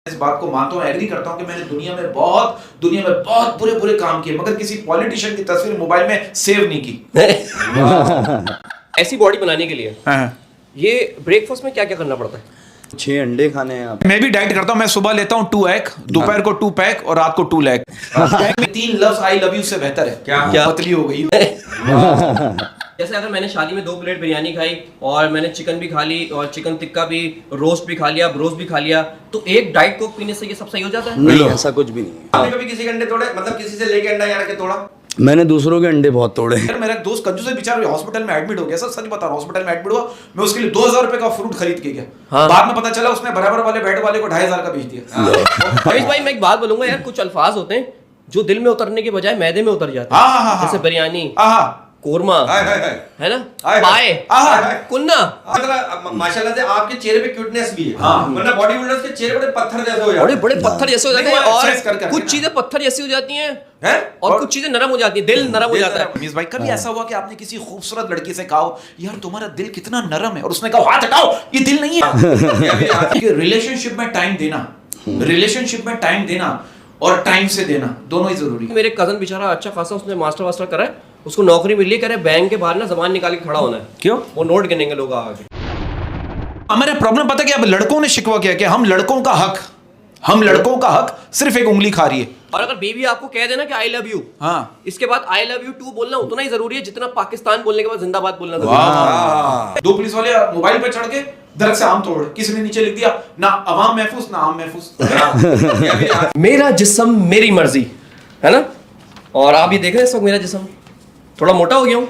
इस बात को मानता हूँ, एग्री करता हूँ कि मैंने दुनिया में बहुत बुरे बुरे काम किए, मगर किसी पॉलिटिशियन की तस्वीर मोबाइल में सेव नहीं की। ऐसी बॉडी बनाने के लिए ये ब्रेकफास्ट में क्या क्या करना पड़ता है? 6 अंडे खाने हैं आप। मैं भी डाइट करता हूँ, मैं सुबह लेता हूँ 2 एग, दोपहर को 2 पैक और रात को 2 leg. 3 loves I love you से बेहतर है क्या पतली हो गई। जैसे अगर मैंने शादी में 2 प्लेट बिरयानी खाई और मैंने चिकन भी खा ली और चिकन टिक्का भी, रोस्ट भी खा लिया, ब्रोस्ट भी खा लिया, तो एक डाइट कोक पीने से ये सब सही हो जाता है? नहीं, ऐसा कुछ भी नहीं है। आपने कभी किसी के अंडे तोड़े, मतलब किसी से लेके अंडा यहाँ रख के तोड़ा? मैंने दूसरों के अंडे बहुत तोड़े। यार मेरा एक दोस्त कंजूस है बेचारा, हॉस्पिटल में एडमिट हो गया। सर सच बता रहा हूँ, हॉस्पिटल में एडमिट हुआ, मैं उसके लिए 2000 रुपए का फ्रूट खरीद के गया। हाँ। बाद में पता चला उसने बराबर वाले बेड वाले को 2500 का बेच दिया। रमेश भाई मैं एक बात बोलूंगा यार, कुछ अल्फाज होते हैं जो दिल में उतरने के बजाय मैदे में उतर जाते हैं। जैसे बिरयानी, कोरमा, है ना, पाए, कुन्ना। मतलब माशाल्लाह से आपके चेहरे पे क्यूटनेस भी है, वरना बॉडी बिल्डर्स के चेहरे बड़े पत्थर जैसे हो जाते हैं। बड़े पत्थर जैसे हो जाते हैं और कुछ ना। चीजें पत्थर जैसी हो जाती हैं और कुछ चीजें नरम हो जाती हैं, दिल नरम हो जाता है। रमीज भाई कभी ऐसा हुआ कि आपने किसी खूबसूरत लड़की से कहा यार तुम्हारा दिल कितना नरम है, और उसने कहा हाथ हटाओ ये दिल नहीं है। रिलेशनशिप में टाइम देना और टाइम से देना दोनों ही जरूरी है। मेरे कजन बेचारा अच्छा खासा उसने मास्टर वास्टर करा है, उसको नौकरी मिली, कह रहे बैंक के बाहर ना जबान निकाल के खड़ा होना है। क्यों? वो नोट गिनेंगे लोग आगे। हमारा प्रॉब्लम पता है कि अब लड़कों ने शिकवा किया कि हम लड़कों का हक सिर्फ एक उंगली खा रही है। और अगर बीवी आपको कह देना कि आई लव यू, हाँ, इसके बाद आई लव यू टू बोलना उतना ही जरूरी है जितना पाकिस्तान बोलने के बाद जिंदाबाद बोलना जरूरी है। 2 पुलिस वाले मोबाइल पर चढ़ के दरख्त से आम तोड़, किसी ने नीचे लिख दिया ना अवाम महफूज ना आम महफूज। मेरा जिस्म मेरी मर्जी, है ना। और आप ये देख रहे हैं इस वक्त मेरा जिस्म थोड़ा मोटा हो गया हूँ।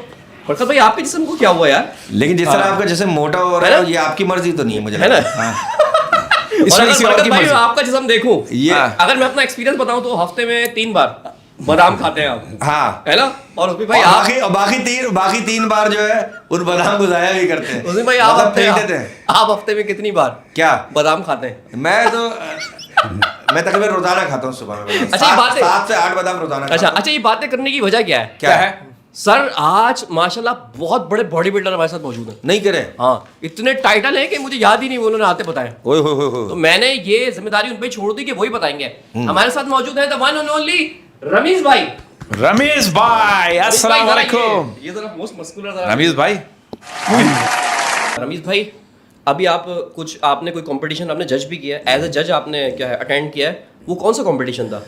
फरकत भाई आपके जिस्म को क्या हुआ यार? लेकिन जिस तरह आपका जैसे मोटा हो रहा है, ये आपकी मर्जी तो नहीं है, मुझे है ना। इसमें और किसी अगर और की भाई मर्जी। आपका जिस्म देखूं, ये अगर मैं अपना एक्सपीरियंस बताऊं तो हफ्ते में 3 बार बादाम खाते हैं आप, हाँ, है ना। और उसमें भाई और आप बाकी तीन बार जो है उन बादाम को जाया भी करते हैं। उसमें भाई मतलब फेंक देते हैं। आप हफ्ते में कितनी बार क्या बादाम खाते हैं? मैं तकरीबन रोजाना खाता हूँ सुबह में। अच्छा, ये बात है। 7 से 8 बादाम रोजाना खाता हूँ। अच्छा, ये बातें करने की वजह क्या है? क्या है? सर आज माशाल्लाह बहुत बड़े बॉडी बिल्डर हमारे साथ मौजूद हैं। नहीं करे, हाँ, इतने टाइटल हैं कि मुझे याद ही नहीं वो उन्होंने आते बताए। ओए होए होए होए। तो मैंने ये जिम्मेदारी उन पे छोड़ दी कि वही बताएंगे। हमारे साथ मौजूद है the one and only Ramiz भाई। रमीज भाई अस्सलाम वालेकुम। ये जरा मोस्ट मस्कुलर रमीज भाई, रमीज भाई, अभी आपने कोई कंपटीशन आपने जज भी किया है, एज ए जज आपने क्या है अटेंड किया है, वो कौन सा कंपटीशन था?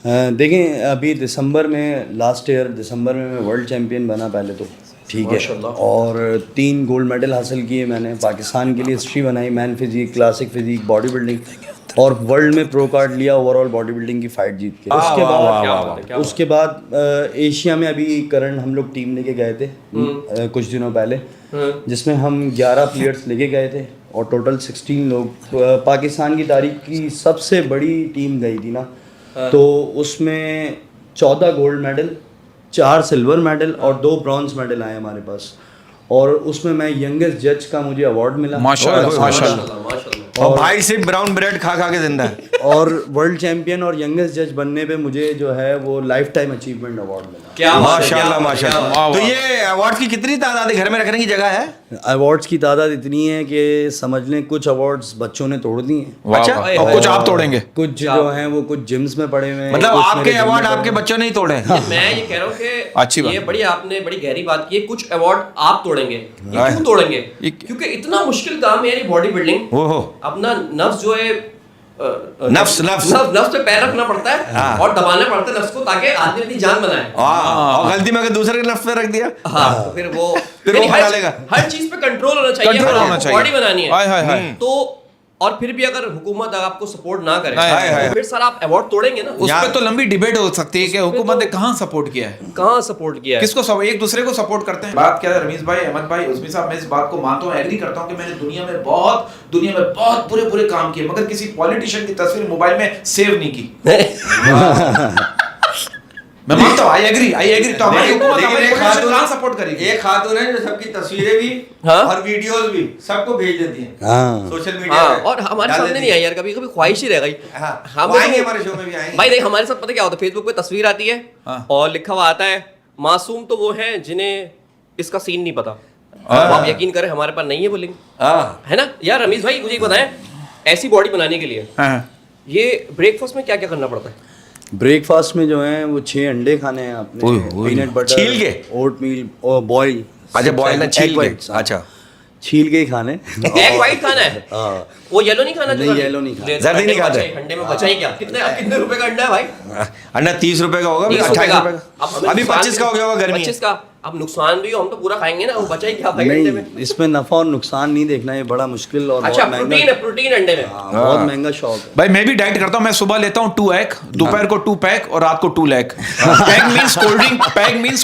देखें अभी लास्ट ईयर दिसंबर में मैं वर्ल्ड चैम्पियन बना पहले तो, ठीक है। और 3 गोल्ड मेडल हासिल किए मैंने, पाकिस्तान के लिए हिस्ट्री बनाई, man physique, classic physique, body building, और वर्ल्ड में प्रो कार्ड लिया ओवरऑल बॉडी बिल्डिंग की फाइट जीत के। उसके बाद एशिया में अभी करंट हम लोग टीम लेके गए थे कुछ दिनों पहले, जिसमें हम 11 प्लेयर्स लेके गए थे और टोटल 16 लोग। पाकिस्तान की तारीख की सबसे बड़ी टीम गई थी ना, तो उसमें 14 गोल्ड मेडल, 4 सिल्वर मेडल और 2 ब्रॉन्ज मेडल आए हमारे पास। और उसमें मैं यंगेस्ट जज का मुझे अवार्ड मिला माशाल्लाह। और भाई सिर्फ ब्राउन ब्रेड खा के जिंदा है। और वर्ल्ड चैंपियन और यंगेस्ट जज बनने पे मुझे जो है वो लाइफ टाइम अचीवमेंट अवार्ड मिला। क्या माशाल्लाह माशाल्लाह। तो ये अवार्ड की कितनी तादाद है, घर में रखने की जगह है? अवार्ड्स की तादाद इतनी है कि समझ लें कुछ अवार्ड्स बच्चों ने तोड़ दिए हैं। अच्छा, और कुछ आप तोड़ेंगे? कुछ जो हैं वो कुछ जिम्स में पड़े हुए हैं। मतलब कुछ आपके मेरे अवार्ड जिम में आपके पड़े बच्चों ने ही तोड़े हैं? मैं ये कह रहा हूँ कि अच्छी बात। ये आपने बड़ी गहरी बात की है। कुछ अवार्ड आप तोड़ेंगे, ये क्यों तोड़ेंगे? क्योंकि इतना मुश्किल काम है ये बॉडी बिल्डिंग। ओहो, अपना नफ्स जो है नफ्स पे पैर रखना पड़ता है और दबाना पड़ता है नफ्स को, ताकि आदमी अपनी जान बनाए। और गलती में अगर दूसरे के नफ्स पे रख दिया, हाँ, तो फिर वो बना लेगा। हर चीज पे कंट्रोल होना चाहिए, कंट्रोल होना चाहिए, बॉडी बनानी है। हाय हाय हाय। तो और फिर भी अगर हुकूमत आपको सपोर्ट ना करे हाय, हाय। तो फिर सर आप अवार्ड तोड़ेंगे ना। उस पे तो लंबी डिबेट हो सकती है कि हुकूमत ने कहाँ सपोर्ट किया है, कहाँ सपोर्ट किया है, किसको एक दूसरे को सपोर्ट करते हैं। बात क्या है रमीज भाई, अहमद भाई, उस्मी साहब, मैं इस बात को मानता हूँ, एग्री करता हूँ कि मैंने दुनिया में बहुत बुरे बुरे काम किए, मगर किसी पॉलिटिशियन की तस्वीर मोबाइल में सेव नहीं की। मैं मानता हूँ, आई एग्री। तो हमारी हुकूमत कहाँ सपोर्ट करेगी? एक खातून है जो सबकी तस्वीरें भी और वीडियोस भी सबको भेज देती हैं हाँ। सोशल मीडिया हाँ, पे। और हमारे सामने नहीं आई यार, कभी ख्वाहिश ही रह गई। हम आएंगे, हमारे शो में भी आएंगे भाई। देख हमारे साथ पता क्या होता है, फेसबुक पे तस्वीर आती है और लिखा हुआ आता है मासूम तो वो हैं जिन्हें इसका सीन नहीं पता। अब आप यकीन करें हमारे पास नहीं है वो लिंक, है ना यार। रमीज भाई मुझे बताएं, ऐसी बॉडी बनाने के लिए ये ब्रेकफास्ट में क्या क्या करना पड़ता है? ब्रेकफास्ट में जो है वो 6 अंडे खाने हैं आपने, पीनट बटर, छील के? ओट मील और बॉयल। अच्छा बॉयल ना छील के? अच्छा छील के ही खाने। एग वाइट खाना है? हाँ। वो येलो नहीं खाना? नहीं, येलो नहीं खाना। जर्दी नहीं खाते? अंडे में बचा ही क्या? कितने रुपए का अंडा है भाई? अंडा 30 रुपए का होगा, 30 28 का। रुपए का, अभी 25 का हो गया होगा गर्मी 25 का। अब नुकसान भी हो, हम तो पूरा खाएंगे ना, वो बचा ही क्या भाई अंडे में? नहीं, इसमें नफा और नुकसान नहीं देखना, ये बड़ा मुश्किल और अच्छा, बहुत महंगा। प्रोटीन है, प्रोटीन अंडे में। हाँ, बहुत महंगा शौक है। भाई मैं भी डाइट करता हूँ, मैं सुबह लेता हूँ 2 एग, दोपहर को 2 पैक और रात को 2 leg. Pack means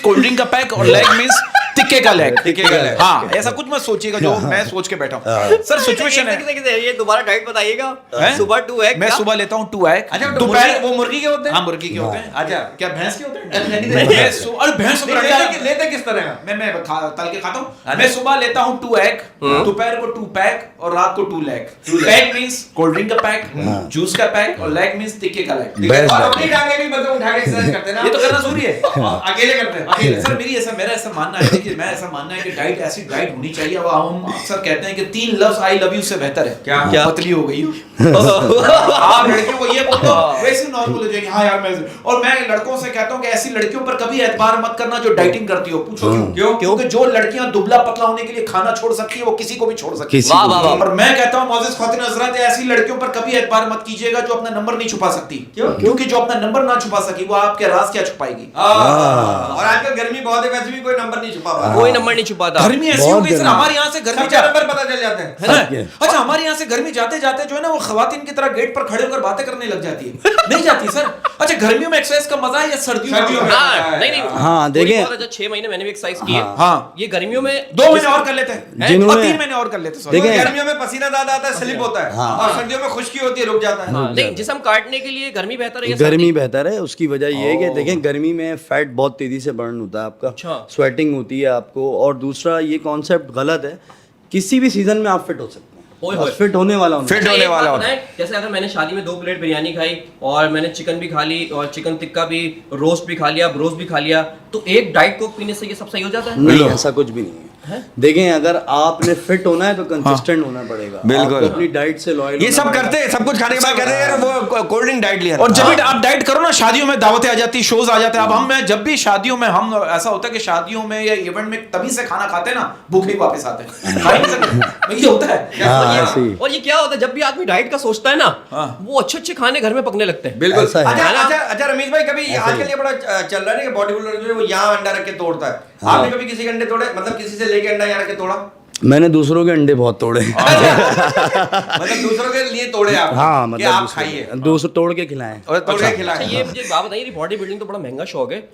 cold drink का पैक और लेग मींस टिक्के का लेग। हाँ, ऐसा कुछ मत सोचिएगा जो मैं सोच के बैठा हूँ। सर सिचुएशन है, ये दोबारा डाइट बताइएगा। हैं? सुबह 2 एग, मैं सुबह लेता हूँ 2 एग। अच्छा दोपहर वो मुर्गी के होते हैं? हाँ मुर्गी के होते हैं। अच्छा क्या भैंस के होते हैं? नहीं, अरे भैंस तो लेते किस तरह का? मैं तल के खाता हूँ। मैं सुबह लेता हूँ 2 एग, दोपहर को 2 पैक और रात को 2 leg. Pack means cold drink का पैक, जूस का पैक और लेग मींस टिक्के का लेग। और अपनी टांगे भी मतलब उठा के एक्सरसाइज करते हैं ना? ये तो करना जरूरी है। अकेले करते हैं? अकेले सर मेरा ऐसा मानना है कि मैं ऐसा मानना है कि डाइट ऐसी डाइट होनी चाहिए। अब हम अक्सर कहते हैं कि 3 लफ्ज आई लव यू से बेहतर है। क्या? पतली हो गई आप लड़कियों को ये बोलो वैसे नॉर्मल हो जाएगी। हाँ यार मैं लड़कों से कहता हूँ कि ऐसी लड़कियों पर कभी एतबार मत करना जो डाइटिंग करती हो। पूछो क्यों? क्योंकि जो लड़कियां दुबला पतला होने के लिए खाना छोड़ सकती है वो किसी को भी छोड़ सकती है। वाह वाह वाह। और मैं कहता हूँ मौजूद ख्वातीन हज़रात, ऐसी लड़कियों पर कभी एतबार मत कीजिएगा जो अपना नंबर नहीं छुपा सकती। क्योंकि जो अपना नंबर ना छुपा सकी वो आपके राज क्या छुपाएगी। और आजकल गर्मी बहुत है, वैसे भी कोई नंबर नहीं छुपा पा रहा। कोई नंबर नहीं छुपाता। गर्मी ऐसी हो गई सर, हमारे यहाँ से गर्मी सबके नंबर पता चल जाते हैं। है ना? अच्छा हमारे यहाँ से गर्मी जाते जाते जो है ना वो खवातीन की तरह गेट पर खड़े होकर बातें करने लग जाती है। नहीं जाती सर। अच्छा गर्मियों में एक्सरसाइज का मजा है या सर्दियों में? हाँ, नहीं हाँ, देखें। 6 महीने मैंने भी एक्सरसाइज की है। हाँ। ये गर्मियों में 2 महीने और कर लेते हैं, जिन्होंने- 3 महीने और कर लेते हैं। देखें। गर्मियों में पसीना ज्यादा आता है, स्लिप होता है, और सर्दियों में खुश्की होती है, रुक जाता है। नहीं, जिसम काटने के लिए गर्मी बेहतर है या गर्मी सर्दी? बेहतर है। उसकी वजह ये है कि देखें गर्मी में फैट बहुत तेजी से बर्न होता है आपका, अच्छा। स्वेटिंग होती है आपको। और दूसरा ये कॉन्सेप्ट गलत है, किसी भी सीजन में आप फिट हो सकते ओए हैं, होए। बस फिट होने वाला होना फिट अच्छा, होने एक वाला बात होता है। बताएं, जैसे अगर मैंने शादी में 2 प्लेट बिरयानी खाई और मैंने चिकन भी खा ली और चिकन टिक्का भी, रोस्ट भी खा लिया, ब्रोस्ट भी खा लिया, तो एक डाइट कोक पीने से ये सब सही हो जाता है? नहीं, ऐसा कुछ भी नहीं है। देखें, अगर आपने फिट होना है तो कंसिस्टेंट होना पड़ेगा। बिल्कुल। आपको अपनी डाइट से लॉयल ये सब करते हैं, सब कुछ खाने के बाद कहते हैं यार वो कोल्ड ड्रिंक डाइट लिया। और जब भी आप डाइट करो ना, शादियों में दावतें आ जाती, शोज आ जाते हैं। अब मैं जब भी शादियों में हम ऐसा होता है कि शादियों में या इवेंट में तभी से खाना खाते हैं ना, भूखे ही वापस आते हैं। खा ही नहीं सकते। ये होता है। हाँ, ऐसे ही। और ये क्या होता है, जब भी आदमी डाइट का सोचता है ना, वो अच्छे अच्छे खाने घर में पकने लगते हैं। बिल्कुल। ऐसा है। अच्छा रमेश भाई, कभी आजकल ये बड़ा चल रहा है ना कि बॉडी बिल्डर जो है वो यहाँ अंडा रख के तोड़ता है। आपने कभी किसी के अंडे तोड़े, मतलब किसी से लेके अंडा यहाँ रख के तोड़ा? मैंने दूसरों के अंडे बहुत तोड़े। मतलब दूसरों के लिए तोड़े आप? हाँ, कि मतलब आप खाइए दूसरे तोड़ के खिलाएं। और तोड़ के अच्छा, खिलाएं। ये मुझे बात बताइए, बॉडी बिल्डिंग तो बड़ा महंगा शौक है।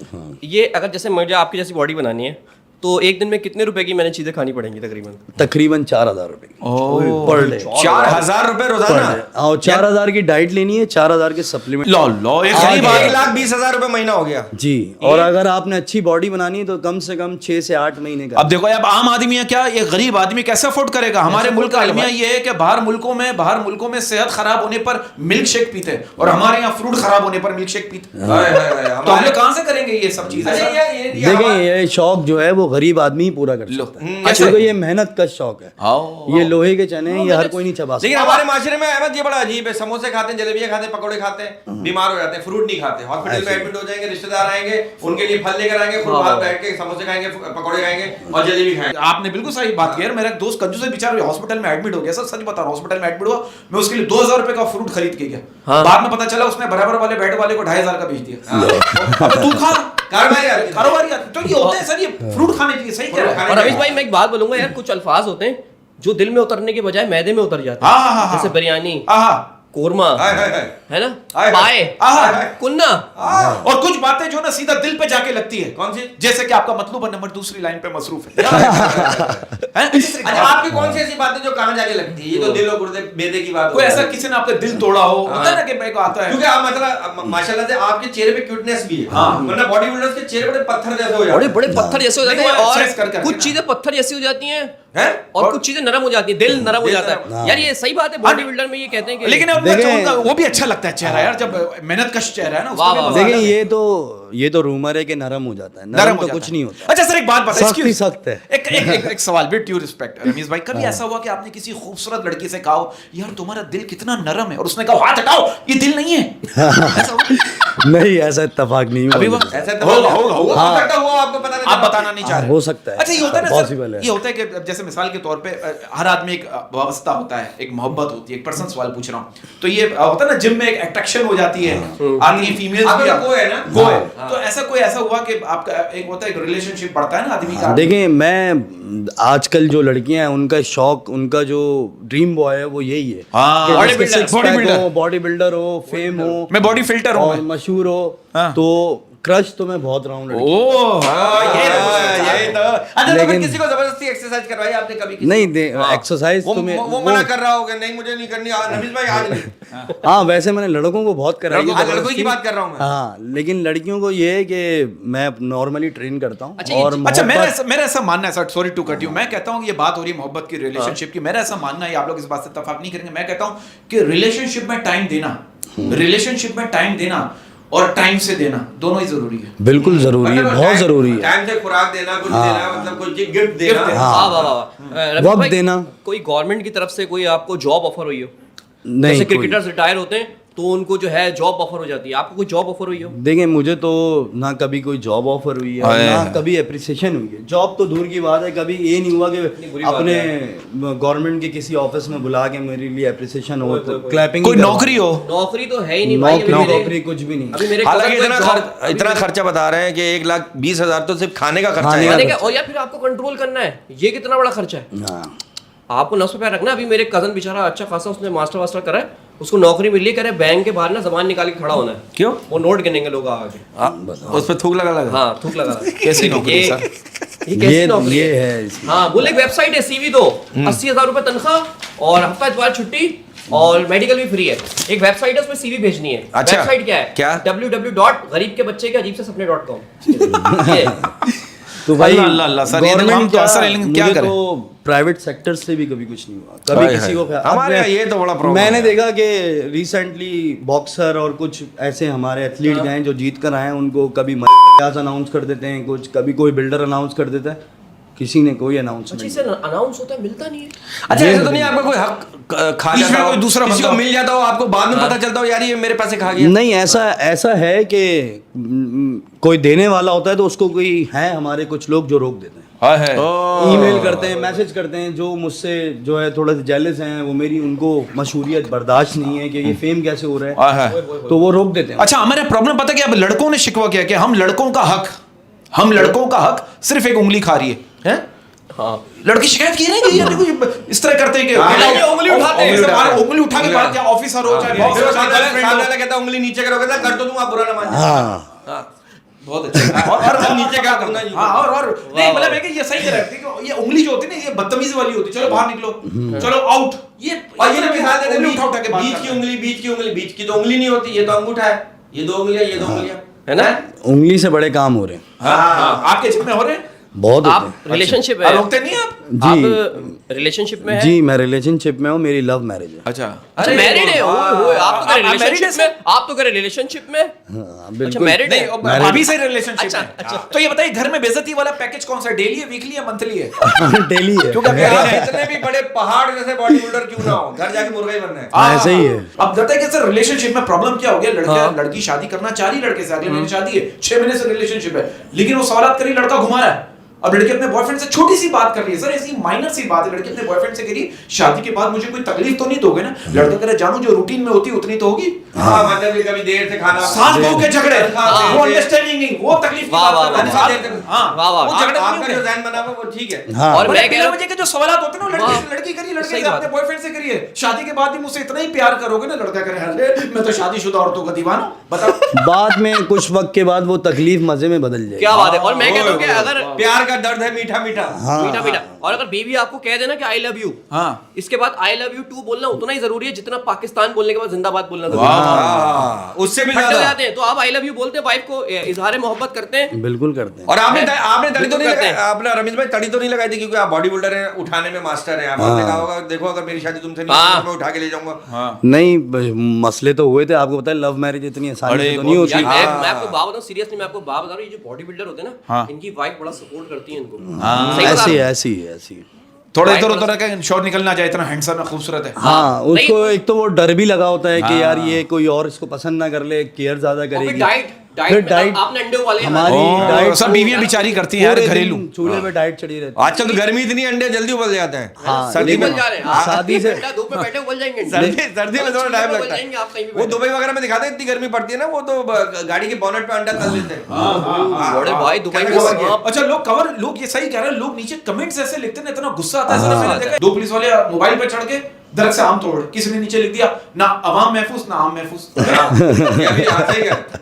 ये अगर जैसे मुझे आपकी जैसी बॉडी बनानी है तो एक दिन में कितने रुपए की मैंने चीजें खानी पड़ेंगी तकरीबन? तकरीबन 4000 रुपए पर डे। 4000 रुपए रोजाना? और 4000 की डाइट लेनी है, 4000 के सप्लीमेंट। लो एक करीब 1,20,000 रुपए महीना हो गया जी। और अगर आपने अच्छी बॉडी बनानी है तो कम से कम 6 से 8 महीने का। अब देखो, अब आम आदमी है क्या, ये गरीब आदमी कैसे अफोर्ड करेगा? हमारे मुल्क का अलमिया ये है कि बाहर मुल्कों में सेहत खराब होने पर मिल्क शेक पीते हैं और हमारे यहाँ फ्रूट खराब होने पर मिल्क शेक पीते हैं। तो हम लोग कहां से करेंगे ये सब चीजें? देखें, ये शौक जो है वो गरीब आदमी ही पूरा कर सकता है। अच्छा। क्योंकि ये मेहनत का शौक है। ये लोहे के चने हैं, ये हर कोई नहीं चबा लेकिन सकता। हमारे माशरे में अहमद ये बड़ा अजीब है, समोसे खाते हैं, जलेबियां खाते हैं, पकौड़े खाते हैं, बीमार हो जाते हैं, फ्रूट नहीं खाते, हॉस्पिटल में एडमिट हो जाएंगे, रिश्तेदार आएंगे, उनके लिए फल लेकर आएंगे, फिर बाहर बैठ के समोसे खाएंगे, पकौड़े खाएंगे और जलेबी खाएंगे। आपने बिल्कुल सही बात की। मेरा एक दोस्त कंजूस है बेचारा, हॉस्पिटल में एडमिट हो गया। सर सच बता रहा हूं, हॉस्पिटल में एडमिट हुआ, मैं उसके लिए 2000 रुपए का फ्रूट खरीद के गया। बाद में पता चला उसने बराबर वाले बेड वाले को 2500 का भेज दिया। अब तू खा, कारोबारी तो ये होता है सर, ये फ्रूट खाने के लिए सही कह रहा है। और रमेश भाई, मैं एक बात बोलूंगा यार, कुछ अल्फाज होते हैं जो दिल में उतरने के बजाय मैदे में उतर जाते हैं। जैसे बिरयानी, कोरमा, है ना, पाए, कुन्ना, और कुछ बातें जो ना सीधा दिल पे जाके लगती है। कौन सी? जैसे कि आपका मतलब नंबर दूसरी लाइन पे मसरूफ है। अच्छा, आपकी कौन सी ऐसी बातें जो कहां जाके लगती है? ये तो दिल और गुर्दे बेदे की बात कोई हो। ऐसा किसी ने आपका दिल तोड़ा हो, होता है ना कि भाई को आता है। क्योंकि आप मतलब माशाल्लाह से आपके चेहरे पे क्यूटनेस भी है। वरना बॉडी बिल्डर्स के चेहरे बड़े पत्थर जैसे हो जाते बड़े हैं। बड़े पत्थर जैसे हो जाते हैं नहीं, और exercise कर करके कुछ ना। चीजें पत्थर जैसी हो जाती हैं हैं? और कुछ चीजें नरम हो जाती है, दिल नरम हो जाता है यार, ये सही बात है। बॉडी बिल्डर में ये कहते हैं कि लेकिन अब वो भी अच्छा लगता है चेहरा यार, जब मेहनत कश चेहरा है ना उसका भी मजा देखिए आता है। ये तो रूमर है कि नरम हो जाता है, नरम नरम हो तो जाता कुछ है। नहीं होता। अच्छा सर एक बात बताइए, सख्त ही सख्त है। एक सवाल, विद ड्यू रिस्पेक्ट रमीज भाई, कभी ऐसा हुआ कि आपने किसी खूबसूरत लड़की से कहा हो यार तुम्हारा दिल कितना नरम है, और उसने कहा हाथ हटाओ ये दिल नहीं है, ऐसा हुआ? नहीं, ऐसा इत्तेफाक नहीं हुआ। अभी वो ऐसा तो होगा होगा हो सकता है, हुआ आपको पता नहीं, आप बताना नहीं चाह रहे। हो सकता है। अच्छा ये होता है ना Possible सर, है। ये होता है कि जैसे मिसाल के तौर पे हर आदमी एक वास्ता होता है, एक मोहब्बत होती है, एक पर्सनल सवाल पूछ रहा हूँ, तो ये होता है ना जिम में एक अट्रैक्शन हो जाती है, आदमी फीमेल्स आपका भी तो वो है ना? वो है, हाँ। तो ऐसा कोई ऐसा हुआ कि आपका एक होता है, एक रिलेशनशिप बढ़ता है ना आदमी का। देखिए मैं आजकल जो लड़कियां हैं उनका शौक, उनका जो ड्रीम बॉय है वो यही है हाँ, कि बॉडी जिसके builder, six body pack builder. हो, बॉडी बिल्डर हो, फेम हो, मैं बॉडी फिल्टर हूँ और मैं। मशहूर हो, हाँ। तो क्रश तो मैं बहुत रहा हूँ लड़की। ओह यही तो। अच्छा तो लेकिन- किसी को जबरदस्ती एक्सरसाइज करवाई आपने कभी किसी नहीं को? हाँ। एक्सरसाइज वो तो मैं वो मना कर रहा होगा, नहीं मुझे नहीं करनी, नबील भाई आज नहीं। हाँ वैसे मैंने लड़कों को बहुत कराई है लड़कों की जबरदस्ती। बात कर रहा हूँ मैं। हाँ लेकिन लड़कियों को ये है कि मैं नॉर्मली ट्रेन करता हूँ अच्छा, ये- और अच्छा मोहब्बत- मेरा ऐसा मानना है sir, sorry to cut you, मैं कहता हूँ ये बात हो रही है मोहब्बत की, रिलेशनशिप की, मेरा ऐसा मानना है, आप लोग इस बात से इत्तेफाक नहीं करेंगे, मैं कहता हूँ कि रिलेशनशिप में टाइम देना, रिलेशनशिप में टाइम देना और टाइम से देना दोनों ही जरूरी है। बिल्कुल जरूरी है, मतलब बहुत जरूरी है। टाइम से खुराक देना, कुछ देना, मतलब कुछ गिफ्ट देना। देना। हाँ। वाह वाह वाह। रफीक वक्त भाई, देना। कोई गवर्नमेंट की तरफ से कोई आपको जॉब ऑफर हुई हो? नहीं जैसे कोई- क्रिकेटर्स रिटायर होते हैं तो उनको जो है जॉब ऑफर हो जाती है, आपको कोई जॉब ऑफर हुई हो? देखिए मुझे तो ना कभी कोई जॉब ऑफर हुई है, ना कभी अप्रिसिएशन हुई है। जॉब तो दूर की बात है, कभी ये नहीं हुआ कि बुरी बात अपने गवर्नमेंट के किसी ऑफिस में बुला के मेरे लिए अप्रिसिएशन हो, तो क्लैपिंग कोई नौकरी हो, नौकरी तो है ही नहीं भाई। अभी मेरे- नौकरी कुछ भी नहीं। अभी मेरे हालांकि cousin को एक job- अभी इतना मेरे- खर्चा बता रहे हैं कि 1,20,000 तो सिर्फ खाने का खर्चा खाने है। का खाने का, और यार फिर आपको कंट्रोल करना है, ये कितना बड़ा खर्चा है। हाँ आपको नस पे पैर रखना। अभी मेरे कजन बेचारा अच्छा खासा उसने मास्टर वास्टर करा है, उसको नौकरी मिली, कह रहे बैंक के बाहर ना जबान निकाल के खड़ा होना है। क्यों? वो नोट गिनेंगे लोग आगे। उस पर थूक लगा लगा। हाँ थूक लगा रहा है। कैसी नौकरी ये- सर? ये कैसी नौकरी ये है? है इसकी। हाँ बोले एक वेबसाइट है, CV दो, 80,000 रुपए तनख्वाह और हफ्ता इतवार छुट्टी और मेडिकल भी फ्री है। एक वेबसाइट है, उसमें CV भेजनी है। अच्छा। वेबसाइट क्या है? क्या? www.गरीब-के-बच्चे-के-अजीब-से-सपने.com। तो भाई अल्लाह, अल्लाह, अल्लाह, सर, ये दिमाग गवर्नमेंट तो असर है, लेकिन क्या मुझे करें? तो प्राइवेट सेक्टर से भी कभी कुछ नहीं हुआ, कभी हाय, किसी हाय। को हमारे यहाँ ये तो बड़ा problem मैंने है। देखा कि रिसेंटली बॉक्सर और कुछ ऐसे हमारे एथलीट गए हैं जो जीत कर आए हैं, उनको कभी अनाउंस कर देते हैं, कुछ कभी कोई बिल्डर अनाउंस कर देता है, किसी ने कोई अच्छा अनाउंसमेंट इससे अनाउंस होता है, मिलता नहीं है। अच्छा ऐसा तो नहीं आपका कोई हक खा बीच में जाता हो, कोई दूसरा किसी को बंदा- मिल जाता हो, आपको बाद में पता चलता हो यार ये मेरे पैसे खा गया। नहीं, ऐसा है कि कोई देने वाला होता है तो उसको कोई है, हमारे कुछ लोग जो रोक देते हैं, ईमेल करते हैं, मैसेज करते हैं, जो मुझसे जो है थोड़ा सा जेलस हैं, वो मेरी उनको मशहूरियत बर्दाश्त नहीं है कि ये फेम कैसे हो रहा है, तो वो रोक देते हैं। अच्छा हमारे प्रॉब्लम पता क्या, अब लड़कों ने शिकवा किया कि हम लड़कों का हक सिर्फ एक उंगली खा रही है? हाँ लड़की शिकायत की नहीं कि ये देखो इस तरह करते हैं कि ये उंगली उठाते हैं। उंगली उठा के बात, क्या ऑफिसर हो चाहे बॉस फिर हो वो चाहे सामने girlfriend हो। वाला कहता है उंगली नीचे करोगे ना कर तो दूं, आप बुरा ना मान जाओ। हाँ बहुत अच्छा। और अब नीचे क्या करूंगा? हाँ और नहीं मतलब है कि ये सही कह रहे हैं, ये उंगली जो होती है ना ये बदतमीजी वाली होती है, चलो बाहर निकलो, चलो आउट, ये और ये मिसाल देते हैं, उंगली उठा के बात बीच करते की हैं। उंगली, बीच की तो उंगली नहीं होती, ये तो अंगूठा है, ये दो उंगलियां, ये दो उंगलियां, है ना? उंगली से बड़े काम हो रहे हैं, हाँ, आपके जिम में हो रहे हैं? बहुत होते आप हैं। रिलेशनशिप आप है, रोकते नहीं आप? आप रिलेशनशिप में है? जी मैं रिलेशनशिप में हूँ, मेरी लव मैरिज है। अच्छा अच्छा मैरिड है, ओए आप तो आप married रिलेशनशिप हैं में, आप तो करे रिलेशनशिप में। हाँ, अच्छा बिल्कुल। मैरिड है। नहीं भाभी से रिलेशनशिप अच्छा, है। अच्छा। तो ये बताइए घर में बेइज्जती वाला पैकेज कौन सा है, डेली है, वीकली है, मंथली है? डेली है। क्योंकि यार, इतने भी बड़े पहाड़ जैसे बॉडी बिल्डर क्यों ना हो, घर जाके मुर्गा ही बनना है। ऐसे ही है। अब कहते हैं कि सर रिलेशनशिप में प्रॉब्लम क्या हो गया, लड़की शादी करना चाह रही लड़के से, अगले महीने शादी है, 6 महीने से रिलेशनशिप है, लेकिन वो सवाल करी लड़का घुमा रहा है। अब लड़की अपने बॉयफ्रेंड से छोटी सी बात कर रही है, सर ऐसी माइनर सी बात है, लड़की अपने बॉयफ्रेंड से कह रही शादी के बाद मुझे कोई तकलीफ तो नहीं दोगे ना? लड़का कह रहा जानू जो रूटीन में होती उतनी तो होगी। हाँ, मतलब कि कभी देर से खाना, सास बहू के झगड़े, हाँ, वो अंडरस्टैंडिंग नहीं, वो तकलीफ की वाह, बात वाह, कर रहे हैं। वाह, सास- हाँ, वाह, वाह। वो झगड़े तो नहीं आपका जो होंगे। ज़हन बना हुआ वो ठीक है। हाँ और मैं कह बिना रहा वजह के जो सवालात होते हैं ना, वाह। लड़की करिए, लड़के सही से बात। अपने बॉयफ्रेंड से करिए, शादी के बाद भी मुझसे इतना ही प्यार करोगे ना, लड़का करे अरे मैं तो शादीशुदा औरतों का दीवाना हूं, बताओ। बाद में कुछ वक्त के बाद वो तकलीफ मजे में बदल जाएगी। क्या बात है। और मैं कहता हूँ कि अगर प्यार का दर्द है मीठा मीठा। मीठा मीठा, और अगर बेबी आपको कह देना कि आई लव यू, हाँ। इसके बाद आई लव यू 2 बोलना उतना ही जरूरी है जितना पाकिस्तान बोलने के बाद जिंदाबाद बोलना जरूरी है। हाँ, उससे भी फटते हो ज्यादा। जाते हैं तो आप आई लव यू बोलते हैं, वाइफ को इजहार मोहब्बत करते हैं। बिल्कुल करते हैं। और आपने आपने तड़ी तो नहीं करते हैं। लगाई, आपने रमेश भाई तड़ी तो नहीं लगाई थी क्योंकि आप बॉडी बिल्डर हैं, उठाने में मास्टर हैं आप। आपने कहा होगा देखो अगर मेरी शादी तुमसे नहीं हुई तो मैं उठा के ले जाऊंगा। नहीं मसले तो हुए थे, आपको पता है लव मैरिज इतनी आसानी से तो नहीं होती। यार मैं आपको बात बताऊं सीरियसली, मैं आपको बात बता रहा हूं, ये जो बॉडी बिल्डर होते हैं ना, इनकी वाइफ बड़ा सपोर्ट करती है इनको। सही बता ऐसी रहा हूं। ऐसी थोड़ा इधर उधर का शॉट निकल ना जाए, इतना हैंडसम है, खूबसूरत है। हाँ, उसको एक तो वो डर भी लगा होता है कि यार ये कोई और इसको पसंद ना कर ले, केयर ज्यादा और फिर करेगी। डाइट फिर डाइट आपने अंडे वाले हमारी ओ, डाइट सब बीवियां बेचारी करती हैं यार, पूरे घरेलू। दिन चूल्हे पे डाइट चढ़ी रहती है। आजकल तो गर्मी इतनी, अंडे जल्दी उबल जाते हैं। हाँ, सर्दी लेकिन में उबल जा रहे हैं। शादी से धूप में बैठे उबल जाएंगे अंडे। सर्दी में थोड़ा टाइम उबल लगता जाएंगे, आप कहीं भी है। वो बैठे। दुबई वगैरह में दिखाते हैं इतनी गर्मी पड़ती है ना, वो तो गाड़ी के बोनेट पे अंडा तल लेते हैं। बड़े भाई दुबई में सांप। अच्छा लोग ये सही कह रहे हैं, लोग नीचे कमेंट्स ऐसे लिखते हैं, इतना गुस्सा आता है। ऐसा मैंने देखा है, 2 पुलिस वाले मोबाइल पे चढ़ के दरख्त से आम तोड़, किसी ने नीचे लिख दिया ना अवाम महफूज ना आम महफूज।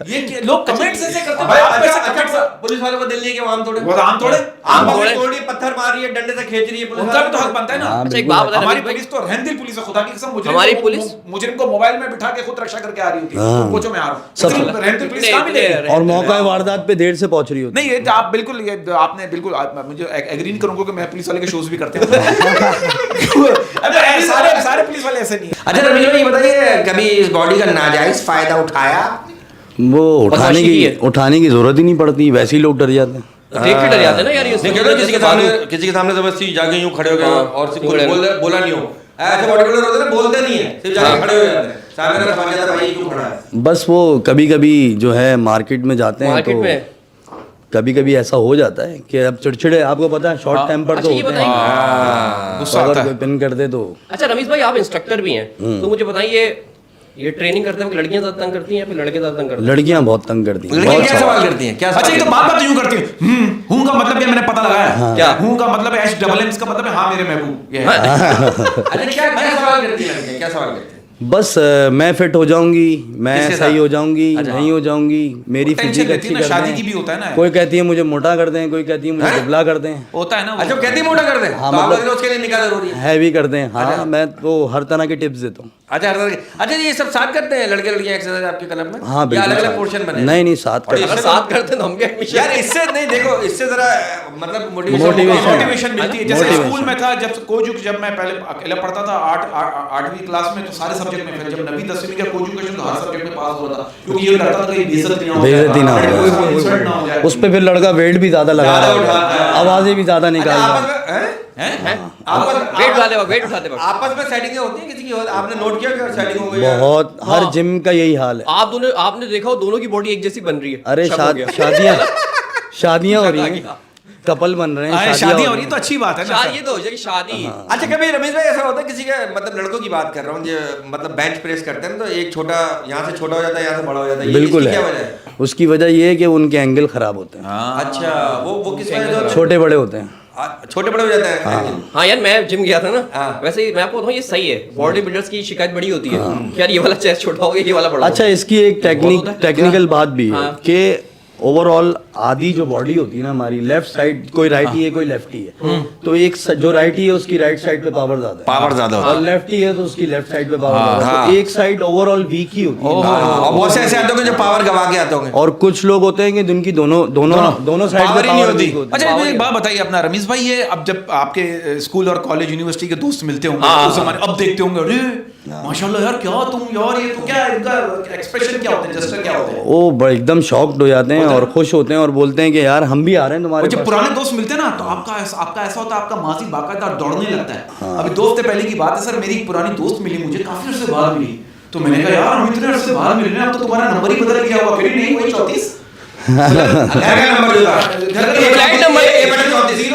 ये लोग कमेंट्स ऐसे करते हैं। आप कैसे comments- पुलिस वालों को दिल नहीं है कि वो आम तोड़े। वो आम तोड़े, आम तोड़े। तोड़ रही है, पत्थर मार रही है, डंडे से खींच रही है पुलिस उनका भी तो वालों हक बनता है ना। हाँ, अच्छा एक बिल्कुल। बात बता हमारी रमेश भाई, पुलिस तो रहमदिल पुलिस है, खुदा की कसम। हमारी पुलिस- मुजरिम को मोबाइल में बिठा के खुद रक्षा करके आ रही होती है। हाँ। तुम पूछो मैं आ रहा हूँ। सब- रहमदिल पुलिस काम ही नहीं है। और मौका वारदात पे देर से पहुंच रही होती नहीं ये आप बिल्कुल, ये आपने बिल्कुल मुझे एग्री नहीं करूंगा कि मैं पुलिस वाले के शोज भी करते हैं। अरे सारे पुलिस वाले ऐसे नहीं है। अच्छा रमेश भाई ये बताइए, कभी इस बॉडी का नाजायज फायदा उठाया? वो बदमाशी की है। उठाने की जरूरत ही नहीं पड़ती, वैसे ही लोग डर जाते हैं। देख के डर जाते हैं ना यार ये। नहीं क्यों किसी के सामने जबरदस्ती जाके यूं खड़े हो गए और सिर्फ खड़े हो बोला नहीं हो। ऐसे बॉडी बिल्डर होते हैं ना, बोलते नहीं है, सिर्फ जाके खड़े हो जाते हैं। सामने का समझ जाता है भाई क्यों खड़ा है। बस वो कभी कभी जो है मार्केट में जाते हैं मार्केट तो में कभी कभी ऐसा हो जाता है कि अब चिड़चिड़े, आपको पता है शॉर्ट टेम्पर तो अच्छा, ये होते हैं। बताइए। गुस्सा अगर आता कोई है। पिन कर दे तो अच्छा रमेश भाई आप इंस्ट्रक्टर भी हैं, तो मुझे बताइए ये ट्रेनिंग करते वक्त लड़कियां ज्यादा तंग करती हैं या फिर लड़के ज्यादा तंग करते हैं? लड़कियां बहुत तंग करती हैं। लड़कियां बहुत क्या सवाल। सवाल करती हैं? क्या अच्छा सवाल ये तो करती बात यूं करती है। हूं का मतलब क्या मैंने पता लगाया। क्या? हूं का मतलब है HMM का मतलब है हाँ मेरे महबूब। ये है। हैं? अच्छा क्या क्या सवाल करती हैं लड़कियां? क्या सवाल करती हैं? बस मैं फिट हो जाऊंगी, मैं किसके सही साथ? हो जाऊंगी, अच्छा। नहीं हो जाऊंगी, मेरी टेंशन फिजिक रहती अच्छी है ना, कर शादी दें। की भी होता है ना। कोई कहती है मुझे मोटा कर दें, कोई कहती है मुझे दुबला कर दें, होता है ना वो। अच्छा वो कहती है मोटा कर दे, हाँ, तो आप मतलब- लोग उसके लिए निकाह जरूरी है। हैवी कर दें। हाँ, अच्छा। मैं तो हर तरह के टिप्स देता हूँ। अच्छा अच्छा ये सब साथ करते हैं लड़के लड़कियां एक्सरसाइज आपके क्लब में? हाँ या बिल्कुल। अलग अलग पोर्शन बने? नहीं साथ और कर। अगर साथ करते हैं तो हम भी एडमिशन यार इससे नहीं, देखो इससे जरा मतलब Motivation। मोटिवेशन मिलती है। जैसे Motivation। स्कूल में था, जब मैं पहले अकेला पढ़ता था 8वीं क्लास में, तो सारे सब्जेक्ट में, फिर जब 9वीं 10वीं में कोई एजुकेशन तो हर सब्जेक्ट में पास हुआ था, क्योंकि ये डरता था कहीं बेइज्जती ना हो जाए, बेइज्जती ना हो जाए। कोई इंसल्ट ना हो जाए। उस पे फिर लड़का वेट भी ज्यादा लगा ज्यादा रहा उठाता है। है, आवाजें भी ज्यादा अच्छा, निकाल रहा आपस है। में हैं? वेट उठाते वक्त वेट उठाते वक्त आपस में सेटिंगें होती हैं किसी की? आपने नोट किया कि सेटिंग हो गई है? बहुत, हर जिम का यही हाल है। आप दोनों आपने देखा हो दोनों की बॉडी एक जैसी बन रही है। अरे शक हो गया। शादियां हो रही हैं, कपल बन रहे हैं, शादियां हो रही है तो अच्छी बात है ना। शादी ये तो हो जाएगी शादी। अच्छा कभी रमेश भाई ऐसा होता है किसी के, मतलब लड़कों की बात कर रहा हूँ, ये मतलब बेंच प्रेस करते हैं ना, तो एक छोटा यहाँ से छोटा हो जाता है, यहाँ से बड़ा हो जाता है, ये बिल्कुल इसकी क्या वजह है। है? उसकी वजह ये है कि उनके एंगल खराब होते हैं, अच्छा वो किस वजह से? छोटे बड़े होते हैं। छोटे बड़े हो जाते हैं। हाँ यार मैं जिम गया था ना, हाँ। वैसे ही मैं आपको बताऊँ ये सही है। बॉडी बिल्डर्स की शिकायत बड़ी होती है कि यार ये वाला चेस्ट छोटा हो गया, ये वाला बड़ा हो अच्छा गया। इसकी एक होता है। टेक्निकल बात भी है हाँ। कि ओवरऑल आधी जो बॉडी होती है ना हमारी, लेफ्ट साइड कोई राइटी है कोई लेफ्टी है, तो एक जो राइटी है उसकी राइट साइड पे पावर ज्यादा है, पावर ज्यादा होता और लेफ्टी है तो उसकी लेफ्ट साइड पे पावर ज्यादा है, तो एक साइड ओवरऑल वीक ही होती है। और बहुत से ऐसे आते होंगे जो पावर गवा के आते होंगे। और कुछ लोग होते हैं कि जिनकी दोनों साइड Power पे ही नहीं पावर होती। वीक होती है। अच्छा मुझे एक बात बताइए अपना रमेश भाई, ये अब जब आपके स्कूल और कॉलेज यूनिवर्सिटी के दोस्त मिलते होंगे हाँ, उस जमाने, अब देखते होंगे अरे माशाल्लाह यार क्या तुम यार, ये तो क्या इनका एक्सप्रेशन क्या होते हैं, जेस्चर क्या होते हैं? वो एकदम शॉक्ड हो जाते हैं और खुश होते हैं और बोलते हैं कि यार हम भी आ रहे हैं और तुम्हारे जब पास। पुराने दोस्त मिलते हैं ना तो आपका ऐसा होता है, आपका माजी बाकायदा दौड़ने लगता है। अभी 2 हफ्ते पहले की बात है सर, मेरी एक पुरानी दोस्त मिली मुझे, काफी अर्से बाद मिली, तो मैंने कहा यार हम इतने अर्से बाद मिल रहे हैं, अब तो तुम्हारा नंबर ही बदल गया होगा। फिर नहीं वही 34 घर का नंबर जो था, घर का फ्लैट नंबर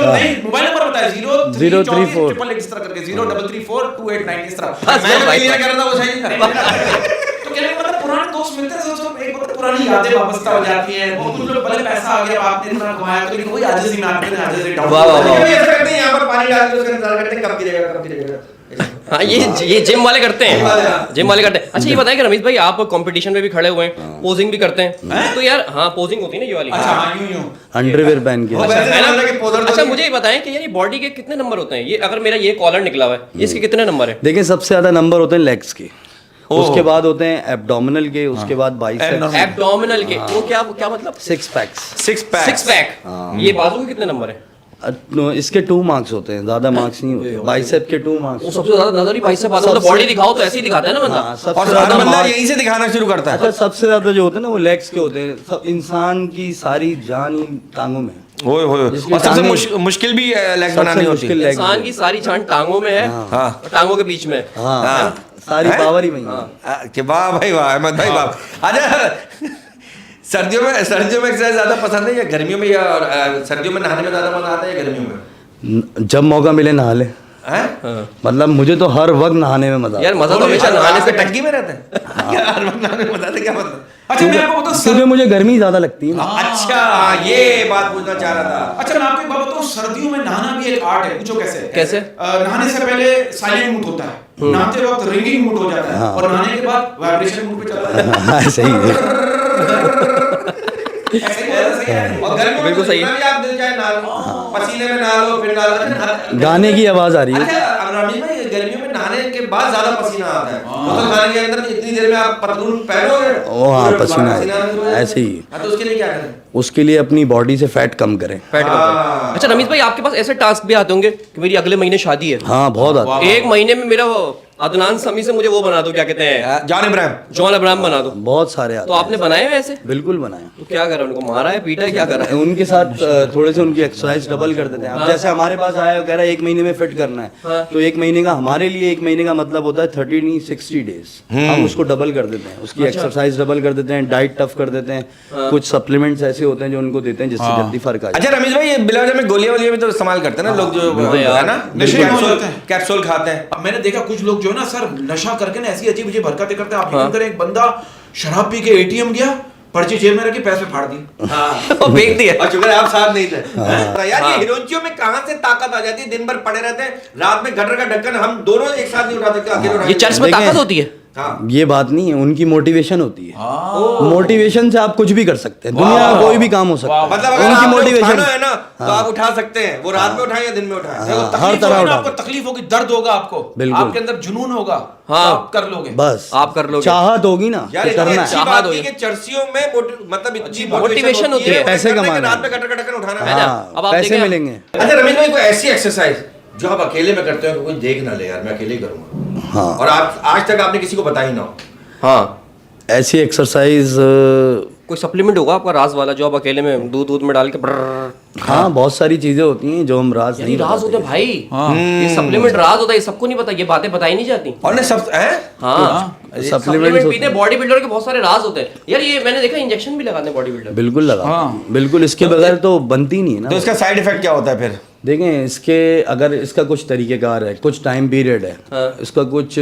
नहीं, मोबाइल नंबर बताया 034 888 इस तरह करके 0334 289 इस तरह। मैं जो क्लियर कर रहा था वो सही था। तो कहने का मतलब पुराने दोस्त मिलते हैं तो एक बार पुरानी यादें वापस हो जाती हैं। वो कुछ लोग भले पैसा आ गया, आपने इतना कमाया, तो वही आजिज़ी में आते हैं, आजिज़ी डाउन। वाह, वाह, वाह। कभी ऐसा करते हैं यहाँ पर पानी डाल के उसका इंतजार करते हैं कब गिरेगा कब गिरेगा। हाँ ये जिम वाले करते हैं, जिम वाले करते हैं। अच्छा ये बताएं कि रमेश भाई आप कंपटीशन में भी खड़े हुए हैं, पोजिंग भी करते हैं, तो यार हाँ पोजिंग होती है ना ये वाली। अच्छा हाँ यूं अंडरवेयर पहन के। वैसे है ना? समझ लो कि पोजर तो अच्छा नहीं- मुझे ये बताएं कि यार ये बॉडी के कितने नंबर होते हैं? ये अगर मेरा ये कॉलर निकला हुआ है, इसके कितने नंबर है? देखिए सबसे ज्यादा नंबर होते हैं लेग्स के, उसके बाद होते हैं एब्डोमिनल के, उसके बाद बाइसेप्स, एब्डोमिनल के, वो क्या मतलब? Six packs. Six pack. Six pack. ये बाजू के कितने नंबर है? इसके 2 मार्क्स होते हैं, ज्यादा मार्क्स नहीं होते। बाइसेप के 2 मार्क्स। वो सबसे ज्यादा नजर ही बाइसेप आता है। मतलब बॉडी दिखाओ तो ऐसे ही दिखाता है ना बंदा। हाँ, और सबसे हर ज्यादा बंदा मार्क्स। यहीं से दिखाना शुरू करता है। अच्छा, सबसे ज्यादा जो होते हैं ना वो लेग्स के होते हैं। सब इंसान की सारी जान ही टांगों में है। ओए होए। जिसकी और सबसे टांगें- मुश्किल भी लेग्स सबसे बनानी होती है। मुश्किल legs इंसान की सारी जान टांगों में है, हाँ। और टांगों के बीच में है। हाँ, सारी हैं? पावर ही वही है। कि वाह भाई वाह, अहमद भाई वाह। अच्छा, सर्दियों में एक्सरसाइज ज्यादा पसंद है या गर्मियों में, या सर्दियों में नहाने में ज्यादा मजा आता है या गर्मियों में? जब मौका मिले नहा ले। हैं? मतलब मुझे तो हर वक्त नहाने में मजा आता यार मजा तो हमेशा हर नहाने नहाने से से टंकी में रहते हैं। यार हर वक्त नहाने में मजा आता है, क्या मतलब? अच्छा मैं आपको बताऊं है। क्योंकि मुझे गर्मी ज्यादा लगती है ना। अच्छा, ये बात पूछना चाह रहा था। अच्छा मैं आपको एक बात बताऊं, सर्दियों में नहाना भी एक आर्ट है। पूछो कैसे? कैसे? नहाने से पहले साइलेंट मूड होता है, नहाते वक्त रिंगिंग मूड हो जाता है, और नहाने के बाद वाइब्रेशन मूड पे चला जाता है। हाँ, सही है। ऐसे ही है। और गर्मियों में बिल्कुल तो सही। जितना भी आप दिल चाहे नहा लो, पसीने में नहा लो, फिर नहा लो। गाने की आवाज आ रही है। अच्छा, अब रमीज भाई गर्मियों में नहाने के बाद ज्यादा पसीना आता है। तो खाने के अंदर इतनी देर में आप पतलून पहनोगे, ओ हाँ, फिर पसीना आने शुरू हो जाएगा। ऐसे ही। हाँ, तो उसके लिए क्या करें? उसके लिए अपनी बॉडी से फैट कम करें। फैट करते हैं। अच्छा रमीज भाई, आपके पास ऐसे टास्क भी आते होंगे कि मेरी अगले महीने शादी है, हाँ, बहुत आता है। एक महीने में मेरा वो अदनान समी से मुझे वो बना दो, क्या कहते हैं, जॉन इब्राहिम। जॉन अब्राहम बना दो। बहुत सारे आते तो आपने बनाए हुए ऐसे? हैं। बिल्कुल बनाए। तो क्या करा, उनको मारा है, पीटा है, क्या करा है? उनके साथ थोड़े से उनकी एक्सरसाइज डबल कर देते हैं। अब जैसे हमारे पास आया, कह रहा है 1 महीने में फिट करना है, तो 1 महीने का हमारे लिए 1 महीने का मतलब होता है 30 नहीं 60 डेज। हम उसको डबल कर देते हैं, उसकी एक्सरसाइज डबल कर देते हैं, डाइट टफ कर देते हैं। कुछ सप्लीमेंट्स ऐसे होते हैं जो उनको देते हैं जिससे जल्दी फर्क आ जाए। अच्छा रमीज भाई, ये बिलावजा में गोलियां वोलियां भी तो इस्तेमाल करते हैं ना लोग, जो है ना, नशे में हो जाते हैं। कैप्सूल खाते हैं। अब मैंने देखा कुछ लोग जो है ना सर, नशा करके ना ऐसी अजीब अजीब हरकतें करते हैं। आप यकीन करें, एक बंदा शराब पी के एटीएम गया, पर्ची जेब में रखी, पैसे फाड़ दी। और फेंक दिया। और शुक्र है आप साथ नहीं थे। तो यार ये हिरोंचियों में कहां से ताकत आ जाती है? दिन भर पड़े रहते हैं, रात में गटर का ढक्कन हम दोनों एक साथ नहीं उठा सकते, अकेले उठा ये चर्च में देखें। ताकत होती है। हाँ। ये बात नहीं है, उनकी मोटिवेशन होती है। मोटिवेशन से आप कुछ भी कर सकते हैं, दुनिया का कोई भी काम हो सकता है। मतलब अगर उनकी आपको मोटिवेशन उठाना है ना, तो आप उठा सकते हैं। वो रात में उठाएं या दिन में उठाएं। देखो, हर तकलीफ तरह होगी ना, उठा आपको तकलीफ होगी, दर्द होगा आपको, बिल्कुल। आपके अंदर जुनून होगा, हाँ। आप कर लोगे। बस आप कर लोगे। चाहत होगी ना, यार तो इतनी करना अच्छी है। बात चाहत की होगी। कि चर्चियों में मतलब इतनी मोटिवेशन होती है। पैसे करने के कमाना रात है। में गटर का ढक्कन उठाना है। अच्छा, हाँ, अब आप पैसे देखें, मिलेंगे। अच्छा रमेश भाई, कोई ऐसी एक्सरसाइज जो आप अकेले में करते हो कि कोई देख ना ले, यार मैं अकेले ही करूंगा, हाँ, और आप आज तक आपने किसी को बताई ना हो? हाँ, ऐसी एक्सरसाइज कोई सप्लीमेंट होगा आपका राज वाला, जो आप अकेले में दूध में डाल के ब्रर। हाँ, बहुत सारी चीजें होती हैं जो हम राज यानी नहीं राज बताते। होते हैं भाई, ये सप्लीमेंट राज होता है, ये सबको नहीं पता, ये बातें बताई नहीं जाती। और ने सब हैं? हाँ, सप्लीमेंट्स सप्लीमेंट होते पीते बॉडी बिल्डर के बहुत सारे राज होते हैं यार। ये मैंने देखा इंजेक्शन भी लगाते हैं बॉडी बिल्डर। बिल्कुल लगा, बिल्कुल, इसके बगैर तो बनती नहीं है तो ना। इसका साइड इफेक्ट क्या होता है फिर? देखें, इसके अगर इसका कुछ तरीक़ेकार है, कुछ टाइम पीरियड है, इसका कुछ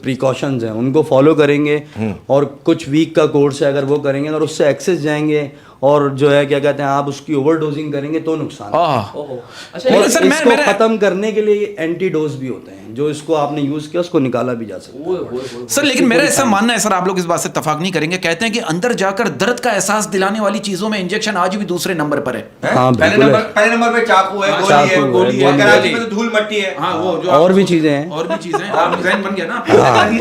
प्रिकॉशंस हैं, उनको फॉलो करेंगे, और कुछ वीक का कोर्स है, अगर वो करेंगे और उससे एक्सेस जाएंगे, और जो है क्या कहते हैं, आप उसकी ओवरडोजिंग करेंगे तो नुकसान है। ओहो। अच्छा और ये- सर, इसको मैंने- खत्म करने के लिए एंटीडोज भी होते हैं, जो इसको आपने यूज किया उसको निकाला भी जा सकता है। सर लेकिन मेरा ऐसा मानना है, सर आप लोग इस बात से इत्तेफाक नहीं करेंगे, कहते हैं कि अंदर जाकर दर्द का एहसास दिलाने वाली चीजों में इंजेक्शन आज भी दूसरे नंबर पर है। हाँ, बिल्कुल है। पहले नंबर पे चाकू है, गोली चाकू है, है, गोली है, गोली कराची है। में तो धूल मट्टी है। हाँ, वो जो और आप- भी चीजें हैं। और भी चीजें आप डिजाइन बन गया ना।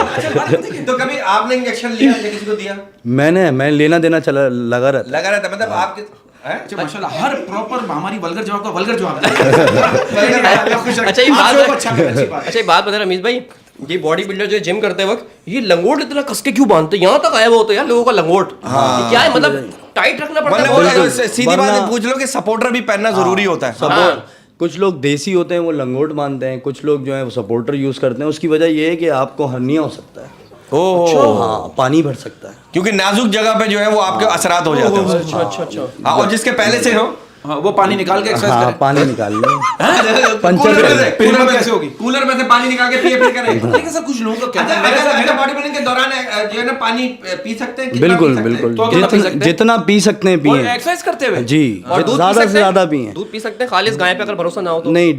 अच्छा, बात बताइए, तो कभी आपने इंजेक्शन लिया या किसी को दिया? मैं लेना देना चला लगा रहता। लगा रहता, मतलब आपके हैं? अच्छा माशाल्लाह, हर प्रॉपर हमारी वल्गर जवाब का वल्गर जवाब दें। खुश रखें। अच्छा ये आप बात लोगों को अच्छा करें, अच्छी बात है। अच्छा ये बात बता रमीज भाई, ये बॉडी बिल्डर जो जिम करते वक्त ये लंगोट इतना कस के क्यों बांधते हैं? यहाँ तक आया हुआ होता है यार लोगों का लंगोट। ये क्या है, मतलब टाइट रखना पड़ता है मतलब बहुत। वो सीधी बात वरना- पूछ लो कि सपोर्टर भी पहनना जरूरी होता है। सपोर्ट, कुछ लोग देसी होते हैं वो लंगोट बांधते हैं, कुछ लोग जो है वो सपोर्टर यूज करते हैं। उसकी वजह ये है कि आपको हर्निया हो सकता है, ओह, हाँ, पानी भर सकता है। क्योंकि नाजुक जगह पे जो है वो आपके असरात हो जाते हैं। अच्छा अच्छा अच्छा। हाँ, और जिसके पहले से हो, हाँ, वो पानी निकाल के एक्सरसाइज हाँ, करें। पानी निकाल लो। कूलर पंचर में कर से- दे। कूलर में कैसे होगी? कूलर में से पानी निकाल के पिए फिर करें। लेकिन सर कुछ लोगों का कहना अच्छा, है, मेरे साथ- मेरे बॉडी बिल्डिंग के दौरान जो है ना पानी पी सकते हैं? कितना बिल्कुल पी सकते हैं? बिल्कुल, तो कितना पी जितना सकते हैं? जितना पी सकते हैं वो पिए। एक्सरसाइज करते हुए जी, और दूध पी ज्यादा सकते से हैं? ज्यादा पिए। दूध पी सकते हैं खालिस गाय पे, अगर भरोसा ना हो तो। नहीं,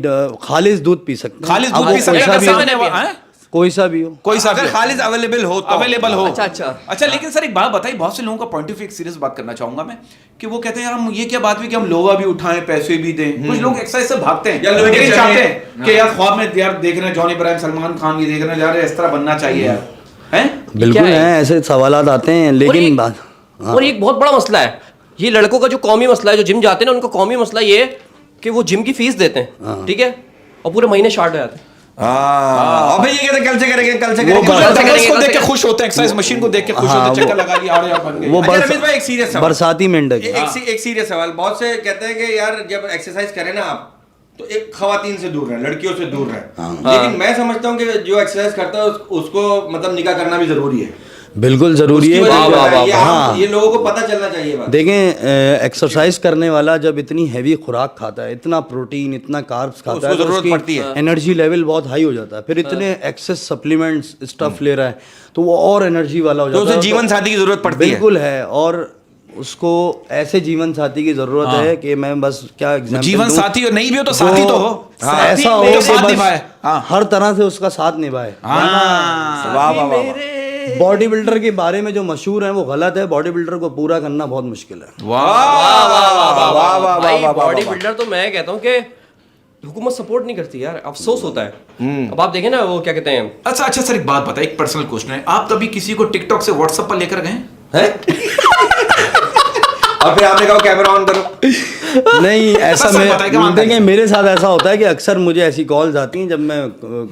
खालिस दूध पी सकते हैं। खालिस अब दूध वो पी सकते कोई सा हैं, भी कैसे हो, मैंने वो- हैं? कोई सा भी हो। कोई सा अगर खालिद अवेलेबल हो तो अवेलेबल हो। अच्छा अच्छा। अच्छा लेकिन सर एक बात बताइए, बहुत से लोगों का पॉइंट ऑफ व्यू, एक सीरियस बात करना चाहूंगा मैं, कि वो कहते हैं यार हम ये क्या बात हुई कि हम लोहा भी उठाएं, पैसे भी दें। कुछ लोग एक्सरसाइज से भागते हैं, या लोहे के लेकिन चाहते चने। हैं कि यार ख्वाब में यार देख रहे हैं जॉनी इब्राहिम, सलमान खान, ये देख रहे हैं यार इस तरह बनना चाहिए यार। हैं? बिल्कुल क्या है? हैं, ऐसे सवालात आते हैं, लेकिन बात और एक बहुत बड़ा मसला है, ये लड़कों का जो कौमी मसला है, जो जिम जाते हैं ना, उनका कौमी मसला ये है कि वो जिम की फीस देते हैं, ठीक है, और पूरे महीने शार्ट हो जाते हैं। और फिर ये कहते हैं कल से करेंगे, कल से वो करेंगे। उसको देख के खुश होते हैं, एक्सरसाइज मशीन को देख के खुश होते हैं, चक्कर लगा लिया और यार बन गए। वो अच्छा रमेश भाई, एक सीरियस सवाल, बरसाती मेंढक है। एक सीरियस सवाल। बहुत से कहते हैं कि यार जब एक्सरसाइज करें ना आप, तो एक खवातीन से दूर रहें, लड़कियों से दूर रहें। लेकिन मैं समझता हूँ कि जो एक्सरसाइज करता है उसको मतलब निकाह करना भी जरूरी है। बिल्कुल ज़रूरी है। हाँ, ये लोगों को पता चलना चाहिए बात। देखें, एक्सरसाइज करने वाला जब इतनी हैवी खुराक खाता है, इतना प्रोटीन, इतना कार्ब्स खाता है, तो जरूरत पड़ती है, एनर्जी लेवल बहुत हाई हो जाता है। फिर इतने एक्सेस सप्लीमेंट्स स्टफ ले रहा है तो वो और एनर्जी वाला हो जाता है। तो उसे जीवन साथी की जरूरत पड़ती है। बिल्कुल है, और उसको ऐसे जीवन साथी की जरूरत है कि मैं बस क्या एग्जांपल जीवन दूं, साथी और नहीं भी हो तो साथी तो हो। ऐसा हो तो कि साथ बस निभाए। हर तरह से उसका साथ निभाए। वाह वाह वाह। बॉडी बिल्डर के बारे में जो मशहूर है वो गलत है। बॉडी बिल्डर को पूरा करना बहुत मुश्किल है। बॉडी बिल्डर तो मैं कहता हूँ कि हुकूमत सपोर्ट नहीं करती यार, अफसोस होता है। अब आप देखें ना, वो क्या कहते हैं, अच्छा सर, एक बात बताइए, एक पर्सनल क्वेश्चन है, आप कभी किसी को टिकटॉक से व्हाट्सएप पर लेकर गए और फिर आपने कहा कैमरा ऑन करो? नहीं, ऐसा सर बताइए, क्या मानते देखें, मेरे साथ ऐसा होता है कि अक्सर मुझे ऐसी कॉल्स आती हैं, जब मैं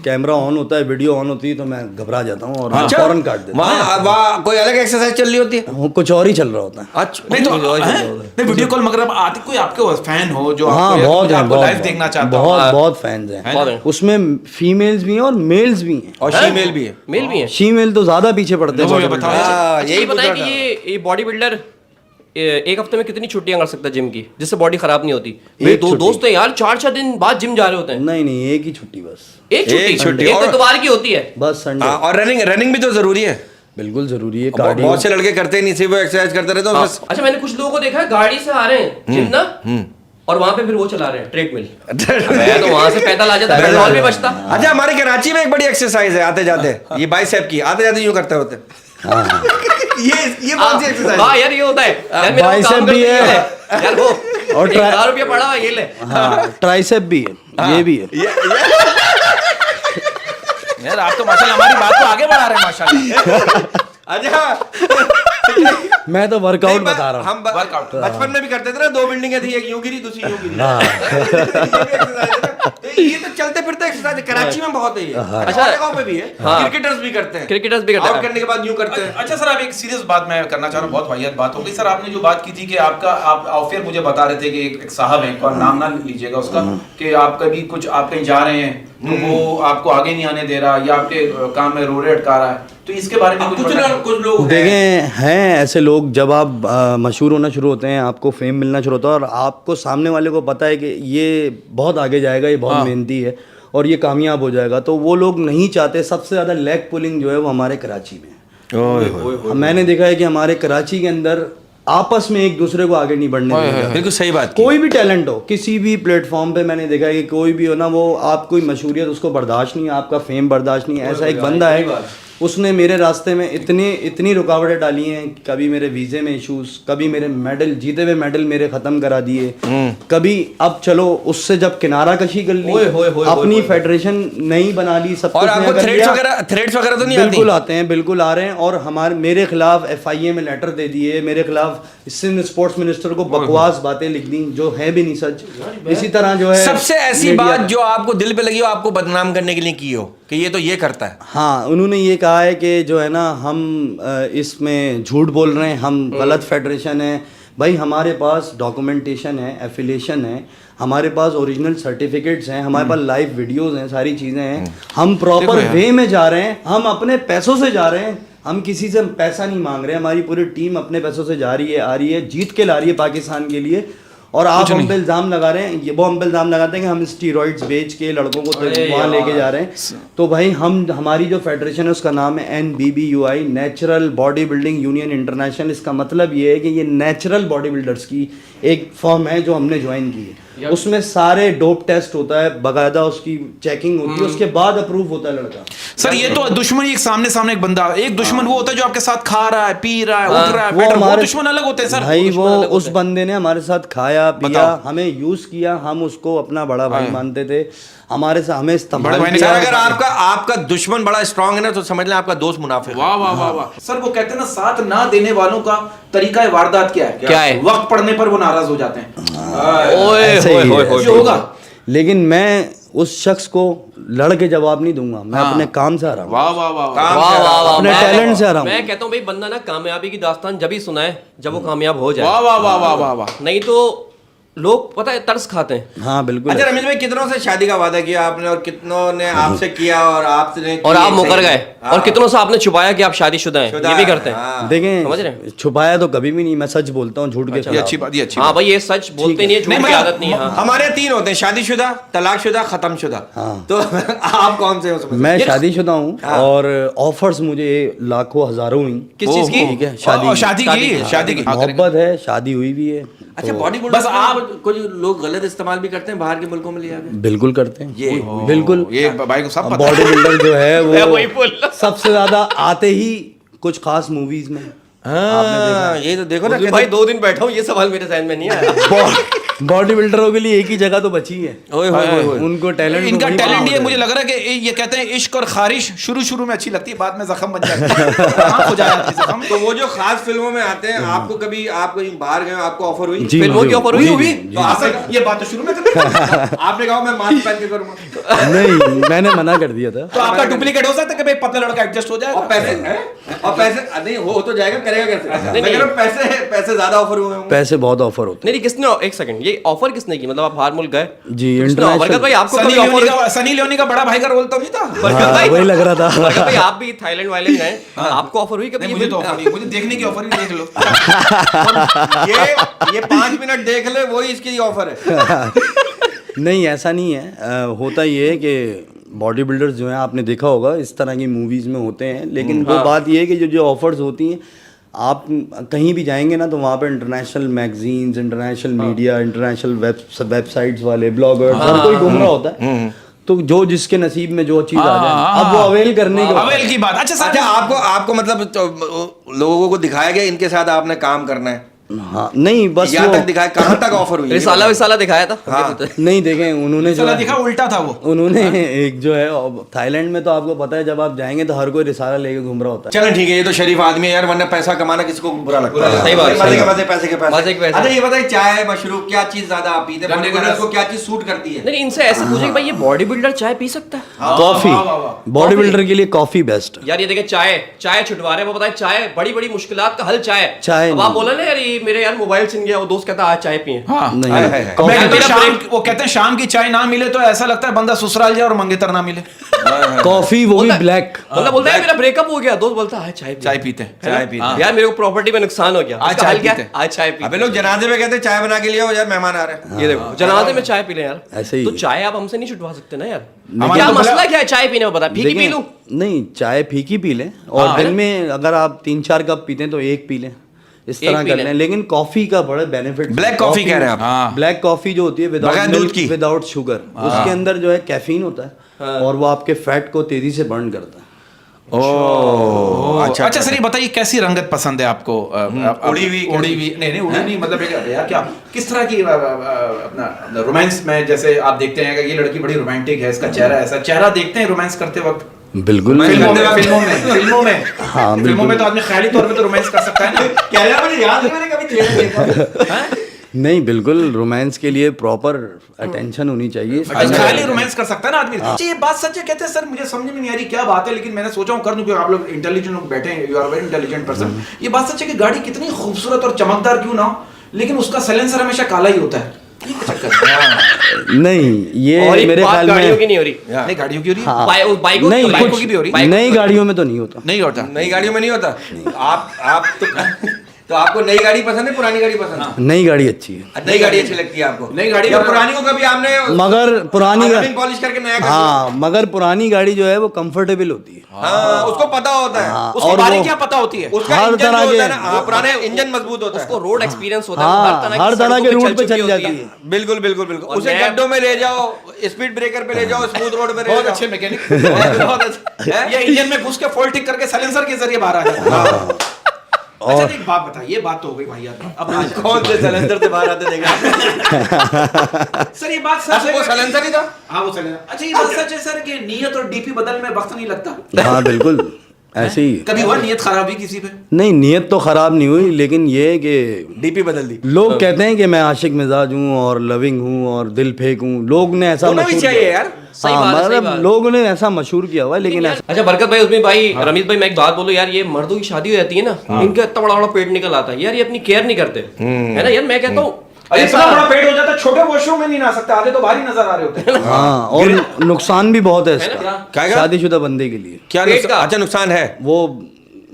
कैमरा ऑन होता है, वीडियो ऑन होती है, तो मैं घबरा जाता हूँ और फौरन काट देता हूँ। वहाँ कोई अलग एक्सरसाइज चल रही होती है, वो कुछ और ही चल रहा होता है। अच्छा नहीं तो नहीं, वीडियो कॉल मगर आती, कोई आपके फैन हो जो हाँ, आपको बहुत आपको हैं, लाइव देखना चाहता हो? बहुत फैंस हैं। उसमें फीमेल्स भी हैं और मेल्स भी हैं, और फीमेल भी है। मेल भी है। फीमेल तो ज्यादा पीछे पड़ते वो ये हैं। बताओ। अच्छा, ये बताइए कि ये बॉडी बिल्डर एक हफ्ते में कितनी छुट्टियां कर सकता है जिम की, जिससे बॉडी खराब नहीं होती? मेरे दो दोस्त हैं यार, 4-4 दिन बाद जिम जा रहे होते हैं। नहीं, एक ही छुट्टी बस, एक छुट्टी एक और- इतवार की होती है बस संडे। और रनिंग भी तो जरूरी है। बिल्कुल जरूरी है। बहुत से लड़के करते ही नहीं, सिर्फ वो एक्सरसाइज करते रहते हैं बस। अच्छा, मैंने कुछ लोगों को देखा है गाड़ी से आ रहे हैं जिम ना, और वहां पे फिर वो चला रहे हैं ट्रेडमिल। मैं तो वहां से पैदल आ जाता, पेट्रोल भी बचता। अच्छा, हमारे कराची में एक बड़ी एक्सरसाइज है, आते जाते ये बाइसेप की, आते जाते यूं करते होते। ये कौन सी एक्सरसाइज हाँ यार, ये होता है यार, मेरा वो बाइसेप काम भी करते है। ही यार, वो और 1000 रुपया पड़ा हुआ, ये ले। हाँ, ट्राइसेप भी है, ये भी है। यार आप तो माशाल्लाह हमारी बात को आगे बढ़ा रहे हैं माशाल्लाह। अच्छा, मैं तो वर्कआउट बता रहा हूँ। हम वर्कआउट बचपन में भी करते थे ना, 2 बिल्डिंगें थी, एक यूं गिरी, दूसरी यूं गिरी। तो ये तो चलते फिरते एक्सरसाइज कराची में बहुत है ये। अच्छा, जगहों पे भी है, क्रिकेटर्स भी करते हैं। क्रिकेटर्स भी करते हैं। आउट करने के बाद यूं करते हैं। अच्छा सर, अब एक सीरियस बात मैं करना चाह रहा हूँ, बहुत वाहियात बात हो गई सर। आपने जो बात की थी कि आप ऑफियर मुझे बता रहे थे कि एक साहब है, और नाम ना लीजिएगा उसका, कि आप कभी कुछ आप कहीं जा रहे हैं तो वो आपको आगे नहीं आने दे रहा या आपके काम में रोड़े अटका रहा है, तो इसके बारे में कुछ लोग देखें, हैं ऐसे लोग, जब आप मशहूर होना शुरू होते हैं, आपको फेम मिलना शुरू होता है और आपको सामने वाले को पता है कि ये बहुत आगे जाएगा, ये बहुत मेहनती है और ये कामयाब हो जाएगा, तो वो लोग नहीं चाहते। सबसे ज़्यादा लेग पुलिंग जो है वो हमारे कराची में है। मैंने देखा है कि हमारे कराची के अंदर आपस में एक दूसरे को आगे नहीं बढ़ने देगा। बिल्कुल सही बात। कोई भी टैलेंट हो, किसी भी प्लेटफॉर्म पे मैंने देखा है कि कोई भी हो ना, वो आप कोई मशहूरियत उसको बर्दाश्त नहीं है, आपका फेम बर्दाश्त नहीं है। ऐसा एक बंदा है, उसने मेरे रास्ते में इतनी रुकावटें डाली हैं, कभी मेरे वीज़े में इश्यूज, कभी मेरे मेडल, जीते हुए मेडल मेरे ख़त्म करा दिए, कभी अब चलो उससे जब किनारा कशी कर ली, अपनी फेडरेशन नहीं बना ली, सब और कुछ आपको नया कर लिया। थ्रेड्स वगैरह तो नहीं आती? बिल्कुल आते हैं, बिल्कुल आ रहे हैं, और मेरे खिलाफ FIA में लेटर दे दिए, मेरे खिलाफ सिंध स्पोर्ट्स मिनिस्टर को बकवास बातें लिख दी जो है भी नहीं सच। इसी तरह जो है सबसे ऐसी बात जो आपको दिल पे लगी हो, आपको बदनाम करने के लिए की हो कि ये तो ये करता है। हाँ, उन्होंने ये कहा है कि जो है ना, हम इसमें झूठ बोल रहे हैं, हम गलत फेडरेशन है। भाई, हमारे पास डॉक्यूमेंटेशन है, एफिलिएशन है, हमारे पास ओरिजिनल सर्टिफिकेट्स हैं, हमारे पास लाइव वीडियोस हैं, सारी चीज़ें हैं। हम प्रॉपर वे में जा रहे हैं, हम अपने पैसों से जा रहे हैं, हम किसी से पैसा नहीं मांग रहे हैं। हमारी पूरी टीम अपने पैसों से जा रही है, आ रही है, जीत के ला रही है पाकिस्तान के लिए। और आप हम पे इल्ज़ाम लगा रहे हैं, वो हम पे इल्ज़ाम लगाते हैं कि हम स्टीरॉइड्स बेच के लड़कों को तो वहाँ लेके जा रहे हैं। तो भाई, हमारी जो फेडरेशन है उसका नाम है NBBUI, natural body building union international. इसका मतलब ये है कि ये नेचुरल बॉडी बिल्डर्स की एक फॉर्म है जो हमने ज्वाइन की है। उसमें सारे डोप टेस्ट होता है, बाकायदा उसकी चेकिंग होती है, उसके बाद अप्रूव होता है लड़का। सर ये तो दुश्मन एक सामने एक बंदा, एक दुश्मन वो होता है जो आपके साथ खा रहा है, पी रहा है, उठ रहा है, बैठ रहा है, वो दुश्मन अलग होते हैं सर। भाई वो उस बंदे ने हमारे साथ खाया पिया, हमें यूज किया, हम उसको अपना बड़ा भाई मानते थे, हमें इस्तेमाल किया। अगर आपका दुश्मन बड़ा स्ट्रांग है ना, तो समझ लें आपका दोस्त मुनाफिक। वाह वाह वाह वाह। सर वो कहते हैं ना, साथ ना देने वालों का तरीका वारदात क्या है? वक्त पड़ने पर वो नाराज हो जाते हैं। ऐसे ही है। जो होगा। लेकिन मैं उस शख्स को लड़ के जवाब नहीं दूंगा, मैं अपने काम से आ रहा हूँ, वाह वाह वाह वाह वाह वाह, अपने टैलेंट से आ रहा हूँ। मैं कहता हूँ भाई, बंदा ना कामयाबी की दास्तान जब ही सुनाए जब वो कामयाब हो जाए। वाह वाह वाह वाह वाह वाह। नहीं तो लोग पता है तरस खाते हैं। हाँ बिल्कुल। अच्छा रमेश भाई, कितनों से शादी का वादा किया आपने, और कितनों ने आपसे किया और आपने और आप मुकर गए, और कितनों से आपने छुपाया कि आप शादीशुदा हैं? ये भी करते हैं। हाँ। देखें, समझ रहे हैं? छुपाया तो कभी भी नहीं, मैं सच बोलता हूँ, झूठ के ये अच्छी बात, ये अच्छी हाँ बात। भाई, ये सच बोलते नहीं है, झूठ की आदत नहीं है। हाँ। हमारे 3 होते हैं, शादीशुदा, तलाकशुदा, खत्मशुदा। हाँ। तो आप कौन से हो उसमें? मैं शादीशुदा हूँ और ऑफर्स मुझे लाखों हजारों हुई। किस चीज की? ठीक है, शादी की मोहब्बत है, शादी हुई भी है। अच्छा, बॉडी बस आप कुछ लोग गलत इस्तेमाल भी करते हैं बाहर के मुल्कों में ले आके। बिल्कुल करते हैं, ये बिल्कुल। ये भाई को सब पता है। बॉडी बिल्डर जो है वही वो बोल रहा। सबसे ज्यादा आते ही कुछ खास मूवीज में। हाँ, ये तो देखो ना भाई 2 दिन बैठा हूँ, ये सवाल मेरे जहन में नहीं आया। बॉडी बिल्डरों के लिए एक ही जगह तो बची है, ओए होए होए होए। उनको टैलेंट। इनका टैलेंट ये मुझे लग रहा है कि ये कहते हैं इश्क और खारिश शुरू में अच्छी लगती है, बाद में जख्म बन जाती है। आँख हो जाती है जख्म। तो वो जो खास फिल्मों में आते हैं, आपको कभी आप कहीं बाहर गए, आपको ऑफर हुई? जी, फिल्मों की ऑफर हुई? तो आपने ये बात तो शुरू में कर आपने कहा मैं मास्क पहन के करूंगा। नहीं, मैंने मना कर दिया था। तो आपका डुप्लीकेट हो सकता है कि भाई पतला लड़का एडजस्ट हो जाएगा। और पैसे नहीं हो तो जाएगा, करेगा कैसे? मैं कह रहा हूं पैसे ज्यादा ऑफर हुए होंगे। पैसे बहुत ऑफर होते नहीं, किसने, एक सेकंड, ये ऑफर किसने की? मतलब आप बाहर मुल्क गए जी, किसने offer किया? भाई आपको कभी ऑफर? सनी लियोनी का बड़ा भाई का रोल तो नहीं था? हाँ, वही लग रहा था। भाई आप भी थाईलैंड वायलैंड गए, आपको ऑफर हुई कभी? नहीं, मुझे तो ऑफर नहीं, मुझे देखने की ऑफर ही देख लो। ये 5 मिनट देख ले, वही इसकी ऑफर है। नहीं, ऐसा नहीं है। होता ये है कि बॉडी बिल्डर्स जो हैं, आपने देखा होगा इस तरह की मूवीज में होते हैं, लेकिन वो बात ये है कि जो ऑफर्स होती हैं, आप कहीं भी जाएंगे ना तो वहाँ पे international magazines, international media, international websites वाले ब्लॉगर्स, हर कोई घूम रहा होता है। तो जो जिसके नसीब में जो चीज आ जाए, अब वो अवेल करने की अवेल की बात। अच्छा सर, आपको मतलब लोगों को दिखाया गया इनके साथ आपने काम करना है? हाँ, नहीं बस यहाँ तक दिखाया, कहाँ तक ऑफर हुई? रिसाला विसाला दिखाया था? हाँ। नहीं, देखें उन्होंने जो दिखा उल्टा था वो। उन्होंने एक जो है थाईलैंड में, तो आपको पता है जब आप जाएंगे तो हर कोई रिसाला लेके घूम रहा होता है। चलो ठीक है, ये तो शरीफ आदमी है यार, वरना पैसा कमाना किसको बुरा लगता है? सही बात है, मजे के पैसे, पैसे के पैसे। मजे के पैसे। अच्छा ये बताइए, चाय मशरूब क्या चीज ज्यादा आप पीते हैं? बॉडीबिल्डर को क्या चीज सूट करती है? नहीं, इनसे ऐसे पूछे कि भाई ये बॉडी बिल्डर चाय पी सकता है? कॉफी, बॉडी बिल्डर के लिए कॉफी बेस्ट। यार ये देखे, चाय छुटवा रहे हैं, वो बताए चाय बड़ी बड़ी मुश्किलात का हल चाय। अब नहीं। आप बोला ना यार, ये मेरे यार मोबाइल छिन गया, वो दोस्त कहता आज चाय पिए। हाँ, नहीं, मैं कहता हूँ वो कहते हैं शाम की चाय ना मिले तो ऐसा लगता है बंदा ससुराल जाए और मंगेतर ना मिले। कॉफी वो भी ब्लैक। मतलब बोलता है मेरा ब्रेकअप हो गया, दोस्त बोलता है चाय पीते हैं। चाय पीते हैं। यार मेरे को प्रॉपर्टी में नुकसान हो गया, आज इसका चाय हल क्या? पीते हैं। आज चाय पी। अबे लोग जनाजे में कहते हैं चाय बना के लिया यार, मेहमान आ रहे हैं। ये देखो, जनाजे में चाय पी ले यार। ऐसे ही। तो चाय आप हमसे नहीं छुटवा सकते ना यार। हमारा क्या तो मसला क्या है चाय पीने में? बता, फीकी पी लूं? नहीं, चाय फीकी पी लें, और दिन में अगर आप 3-4 कप पीते हैं तो एक पी लें, इस तरह कर लें। लेकिन कॉफी का बड़ा बेनिफिट, ब्लैक कॉफी कह रहे हैं आप? ब्लैक कॉफी जो होती है बगैर दूध की, विदाउट शुगर, उसके अंदर जो है कैफीन होता है और वो आपके फैट को तेजी से बर्न करता है। अच्छा सर, ये बताइए कैसी रंगत पसंद है आपको? उड़ी हुई नहीं उड़ी नहीं, मतलब यार क्या किस तरह की अपना रोमांस में, जैसे आप देखते हैं कि ये लड़की बड़ी रोमांटिक है, इसका चेहरा ऐसा, चेहरा देखते हैं रोमांस करते वक्त? बिल्कुल, फिल्मों में हाँ, फिल्मों में तो आदमी ख्याली तौर पे तो रोमांस कर सकता है ना। कह रहा मुझे याद नहीं, मैंने कभी देखा नहीं, बिल्कुल रोमांस के लिए प्रॉपर अटेंशन होनी चाहिए। खाली रोमांस कर सकता है ना आदमी। अच्छा ये बात सच है? कहते हैं सर, मुझे समझ में नहीं आ रही क्या बात है, लेकिन मैंने सोचा हूँ कर दूं, क्योंकि आप लोग इंटेलिजेंट लोग बैठे हैं, you are very intelligent person. ये बात सच है कि गाड़ी कितनी खूबसूरत और चमकदार क्यों ना हो, लेकिन उसका साइलेंसर हमेशा काला ही होता है। नहीं, ये मेरे ख्याल में गाड़ियों की नहीं हो रही। नहीं, गाड़ियों की हो रही है। हाँ, बाइकों नहीं, की भी हो रही है। नई गाड़ियों में तो नहीं होता। नहीं होता। नई गाड़ियों में नहीं होता। आप तो तो आपको नई गाड़ी पसंद है, पुरानी गाड़ी पसंद है? नई गाड़ी अच्छी है। नई गाड़ी अच्छी लगती है आपको? नई गाड़ी या पुरानी को कभी आपने मगर पुरानी पॉलिश करके नया कर हाँ, मगर पुरानी गाड़ी जो है वो कंफर्टेबल होती है। हाँ, उसको पता होता है। हाँ, उसकी और बारी वो क्या पता होती है? उसका हर इंजन तरह जो होता है के- ना, हाँ, पुराने इंजन मजबूत होता है। उसको रोड एक्सपीरियंस होता है, हाँ, हर तरह के सड़कों रूट पे चुकी चल होती जाती है। है। बिल्कुल बिल्कुल बिल्कुल। और उसे नया- गड्ढों में ले जाओ, स्पीड ब्रेकर पे ले जाओ, स्मूथ रोड पे ले बहुत जाओ। अच्छे मैकेनिक। बहुत अच्छे। ये इंजन में घुस के फॉल्ट ठीक करके साइलेंसर के जरिए बाहर आ जाता है। अच्छा एक बात बताइए, ये बात तो हो गई भाई यार, अब आ जाओ। कौन से सिलेंडर से बाहर आते देखा? सर ये बात सच है वो कि- सिलेंडर ही था। हाँ वो सिलेंडर। अच्छा ये बात सच है सर कि नियत और डीपी बदलने में वक्त नहीं लगता? हाँ बिल्कुल ऐसे ही। कभी हुआ नियत खराब हुई किसी पे? नहीं, नीयत तो ख़राब नहीं हुई, लेकिन ये है कि डीपी बदल दी। लोग कहते हैं कि मैं आशिक मिजाज हूँ और लविंग हूँ और दिल फेंक हूँ। लोग ने ऐसा होना भी मशहूर चाहिए किया। यार। सही हाँ, बात है, सही मतलब बात है। लोगों ने ऐसा मशहूर किया हुआ है, लेकिन ऐसा अच्छा बरकत भाई, उसमें भाई रमीज भाई, मैं एक बात बोलूं यार, ये मर्दों की शादी हो जाती है ना, इनका इतना बड़ा बड़ा पेट निकल आता है यार, ये अपनी केयर नहीं करते है ना यार। मैं कहता हूँ अरे इतना बड़ा पेट हो जाता है, छोटे वॉशरूम में नहीं नहा सकते, आधे तो बाहर ही नजर आ रहे होते हैं। हाँ, और नुकसान भी बहुत है इसका क्या का? शादीशुदा बंदे के लिए। क्या पेट नुकसान? का। अच्छा नुकसान है, वो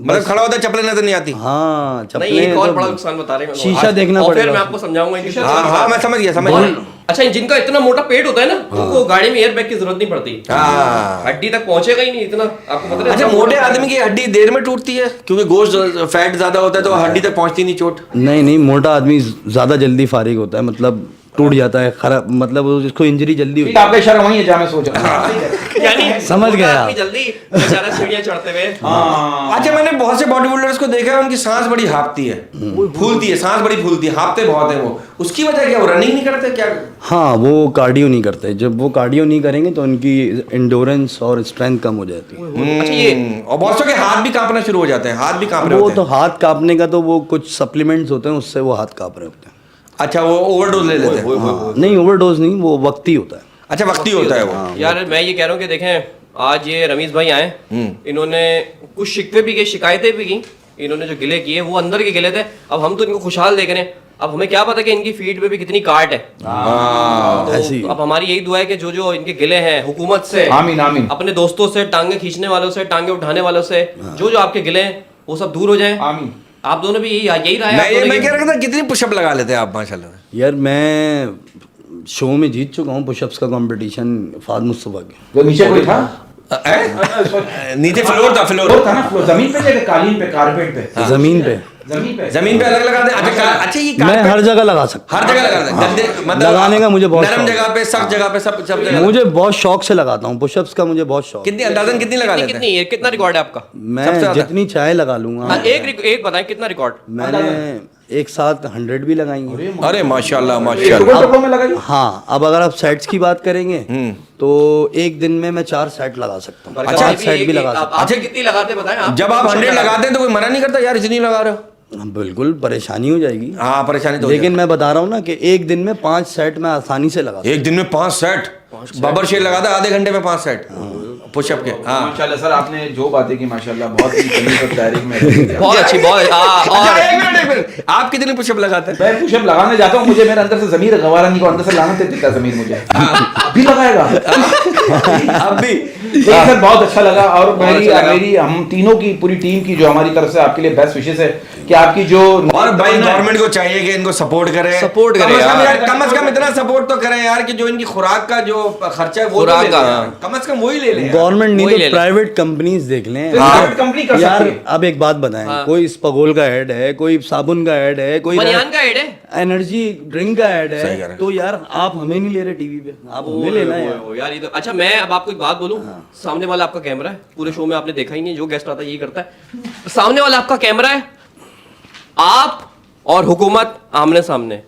मतलब खड़ा होता है चप्पलें नजर नहीं आती। हाँ, नहीं, चप्पलें एक और तो- बड़ा नुकसान बता रहे हैं शीशा देखना और फिर पड़ेगा मैं आपको समझाऊंगा इनकी हाँ हाँ, मैं समझ गया समझ गया। अच्छा जिनका इतना मोटा पेट होता है ना, उनको गाड़ी में एयर बैग की जरूरत नहीं पड़ती, हाँ। हड्डी तक पहुंचेगा ही नहीं इतना, आपको पता है। अच्छा मोटे आदमी की हड्डी देर में टूटती है क्योंकि गोश्त फैट ज्यादा होता है तो हड्डी तक पहुंचती नहीं चोट। नहीं नहीं, मोटा आदमी ज़्यादा जल्दी फारिग होता है, मतलब टूट जाता है, खराब, मतलब उसको इंजरी जल्दी होती है। आपका इशारा वही है जहाँ मैं सोच रहा हूँ। यानी समझ मोटा गए आदमी आप। जल्दी बेचारा सीढ़ियां चढ़ते हुए। अच्छा मैंने बहुत से बॉडी बिल्डर्स को देखा है, उनकी सांस बड़ी हाँफती है, फूलती है, सांस बड़ी फूलती है, हाँफते बहुत है वो। उसकी वजह क्या, वो रनिंग नहीं करते क्या? हाँ, वो कार्डियो नहीं करते। जब वो कार्डियो नहीं करेंगे तो उनकी एंडोरेंस और स्ट्रेंथ कम हो जाती है। अच्छा ये और बहुत से के हाथ भी कांपना शुरू हो जाते हैं, हाथ भी कांप रहे वो होते तो हैं। हाथ कांपने का तो वो कुछ सप्लीमेंट्स होते हैं, उससे वो हाथ कांप रहे होते हैं। अच्छा वो ओवरडोज ले लेते हैं। हाँ, नहीं ओवरडोज नहीं, वो वक्ती होता है। अच्छा वक्ती होता है वो। यार मैं ये कह रहा हूँ कि देखें, आज ये रमीज भाई आए, इन्होंने कुछ शिकवे भी किए, शिकायतें भी की, इन्होंने जो गिले किए वो अंदर के गिले थे। अब हम तो इनको खुशहाल देख रहे हैं, अब हमें क्या पता कि इनकी फीड में भी कितनी काट है। तो ऐसे ही। अब हमारी यही दुआ है कि जो जो इनके गिले हैं हुकूमत से, आमीन आमीन। अपने दोस्तों से, टांगे खींचने वालों से, टांगे उठाने वालों से, जो जो आपके गिले हैं वो सब दूर हो जाए। आमीन। आप दोनों भी यही राय है आप दोनों मैं की? कह रहा था कितनी पुशअप लगा लेते हैं आप माशाल्लाह? यार मैं शो में जीत चुका हूँ पुशअप्स का कंपटीशन फाद मुस्तफा के। जो नीचे कोई था? नीचे फ्लोर था, फ्लोर फ्लोर था ना, फ्लोर जमीन पे या कालीन पे, कारपेट पे? जमीन पे जमीन पे। जमीन पे अलग लगाते हैं। अच्छा ये मैं हर जगह लगा सकता हर जगह लगाते हैं गद्दे, मतलब लगाने का मुझे बहुत नरम शौक जगह पे, सख्त जगह पे, सब सब जगह। मुझे बहुत शौक से लगाता हूँ पुशअप्स का, मुझे बहुत शौक। कितनी अंदाजन कितनी लगा लेते हैं? कितनी कितना रिकॉर्ड है आपका? सबसे मैं ज्यादा? जितनी चाहे लगा लूंगा। हाँ, एक बताएं कितना रिकॉर्ड? मैंने एक साथ 100 भी लगाई हैं। अरे माशाल्लाह टुकड़ों माशाल्लाह। टुकड़ों में लगाई? हाँ, अब अगर आप सेट्स की बात करेंगे तो एक दिन में मैं 4 सेट लगा सकता हूँ, अच्छा 5 सेट भी लगा सकता आप कितनी लगाते हैं बताएं आप? जब आप 100 लगाते हैं तो कोई मना नहीं करता यार इतनी लगा रहे हो? हूँ। बिल्कुल परेशानी हो जाएगी, हाँ परेशानी तो लेकिन मैं बता रहा हूँ ना कि एक दिन में 5 सेट मैं आसानी से लगा सकता एक दिन में 5 सेट बाबर शेर लगाता आधे घंटे में 5 सेट पुशअप के। हाँ माशाल्लाह सर, आपने जो बातें की माशाल्लाह बहुत ही तमीज़ और तहरीक में। बहुत अच्छी, बहुत अच्छा, और एक मिनट आप कितने पुशअप लगाते हैं? मैं पुशअप लगाने जाता हूँ, मुझे मेरे अंदर से ज़मीर गवारानी को अंदर से लाना देता है ज़मीर मुझे। अभी लगाएगा? अब भी एक सर बहुत अच्छा लगा, और मेरी अच्छा लगा। मेरी हम तीनों की पूरी टीम की जो हमारी तरफ से आपके लिए बेस्ट विशेष है कि आपकी जो और भाई गवर्नमेंट को चाहिए कि इनको सपोर्ट करे, Support करे यार। कम से कम इतना सपोर्ट तो करें यार कि जो इनकी खुराक का जो खर्चा है वो तो खुराक ले का, लें। हाँ। कम से कम वही ले लें यार। गवर्नमेंट नहीं वही तो ले ले। प्राइवेट कंपनीज देख लें। प्राइवेट कंपनी कर यार सकती है। अब एक बात बताएं, हाँ। कोई स्पगोल का ऐड है, कोई साबुन का ऐड है, कोई बनियान का एड है। एनर्जी ड्रिंक का ऐड सही कह रहे है, हैं। तो यार आप हमें नहीं ले रहे टीवी पे, आप हमें लेना है यार। यार ये तो अच्छा, मैं अब आपको एक बात बोलूं, सामने वाला आपका कैमरा है, पूरे शो में आपने देखा ही नहीं, जो गेस्ट आता है यही करता है। सामने वाला आपका कैमरा है, आप और हुकूमत आमने सामने,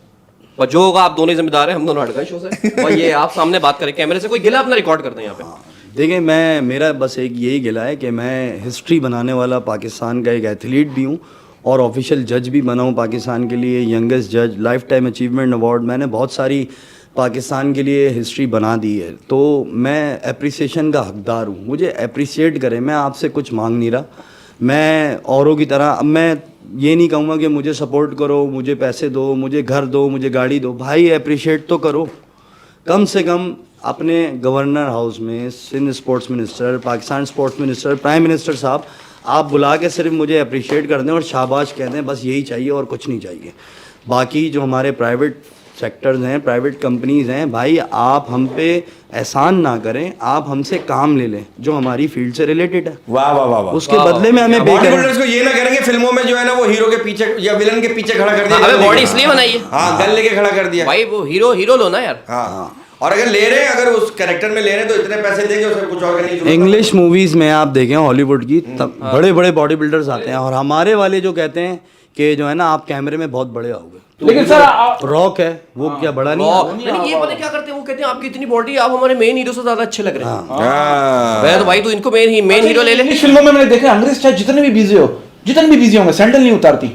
और जो होगा आप दोनों ही जिम्मेदार हैं, हम दोनों हट गए शो से। और ये आप सामने बात करें कैमरे से, कोई गिला अपना रिकॉर्ड करते हैं यहाँ पे। देखिए, मेरा बस एक यही गिला है कि मैं हिस्ट्री बनाने वाला पाकिस्तान का एक एथलीट भी हूँ और ऑफिशियल जज भी बना हूँ पाकिस्तान के लिए, यंगेस्ट जज, लाइफ टाइम अचीवमेंट अवार्ड, मैंने बहुत सारी पाकिस्तान के लिए हिस्ट्री बना दी है, तो मैं एप्रिसिएशन का हकदार हूँ, मुझे अप्रिशिएट करें। मैं आपसे कुछ मांग नहीं रहा, मैं औरों की तरह, अब मैं ये नहीं कहूँगा कि मुझे सपोर्ट करो, मुझे पैसे दो, मुझे घर दो, मुझे गाड़ी दो। भाई अप्रिशिएट तो करो, कम से कम अपने गवर्नर हाउस में Sindh sports minister, Pakistan sports minister, prime minister साहब, आप बुला के सिर्फ मुझे अप्रिशिएट कर दें और शाबाश कह दें, बस यही चाहिए और कुछ नहीं चाहिए। बाकी जो हमारे प्राइवेट सेक्टर्स हैं, प्राइवेट कंपनीज हैं, भाई आप हम पे एहसान ना करें, आप हमसे काम ले लें जो हमारी फील्ड से रिलेटेड है, वाह वाह वाह वाह। उसके बदले में हमें पे करें। बॉडीबिल्डर्स को ये ना करेंगे फिल्मों में जो है ना वो हीरो के पीछे या विलन के पीछे खड़ा कर दिया, अबे बॉडी इसलिए बनाई है हाँ गन लेके खड़ा कर दिया भाई, वो हीरो लो ना यार। हाँ। और अगर ले रहे हैं, अगर उस कैरेक्टर में ले रहे हैं तो इतने पैसे देंगे, उसमें कुछ और करने की जरूरत इंग्लिश मूवीज में आप देखें हॉलीवुड की, तब बड़े बड़े बॉडी बिल्डर्स आते हैं और हमारे वाले जो कहते हैं कि जो है ना आप कैमरे में बहुत बड़े आओगे, लेकिन सर रॉक है वो क्या बड़ा नहीं है? नहीं, ये पता क्या करते हैं, वो कहते हैं आपकी इतनी बॉडी, आप हमारे मेन हीरो से ज्यादा अच्छे लग रहे हैं। हाँ। मैं तो भाई तू इनको मेन हीरो ले ले। इंग्लिश फिल्मों में मैंने देखा अंग्रेज चाहे जितने भी बिजी होंगे सैंडल नहीं उतारती।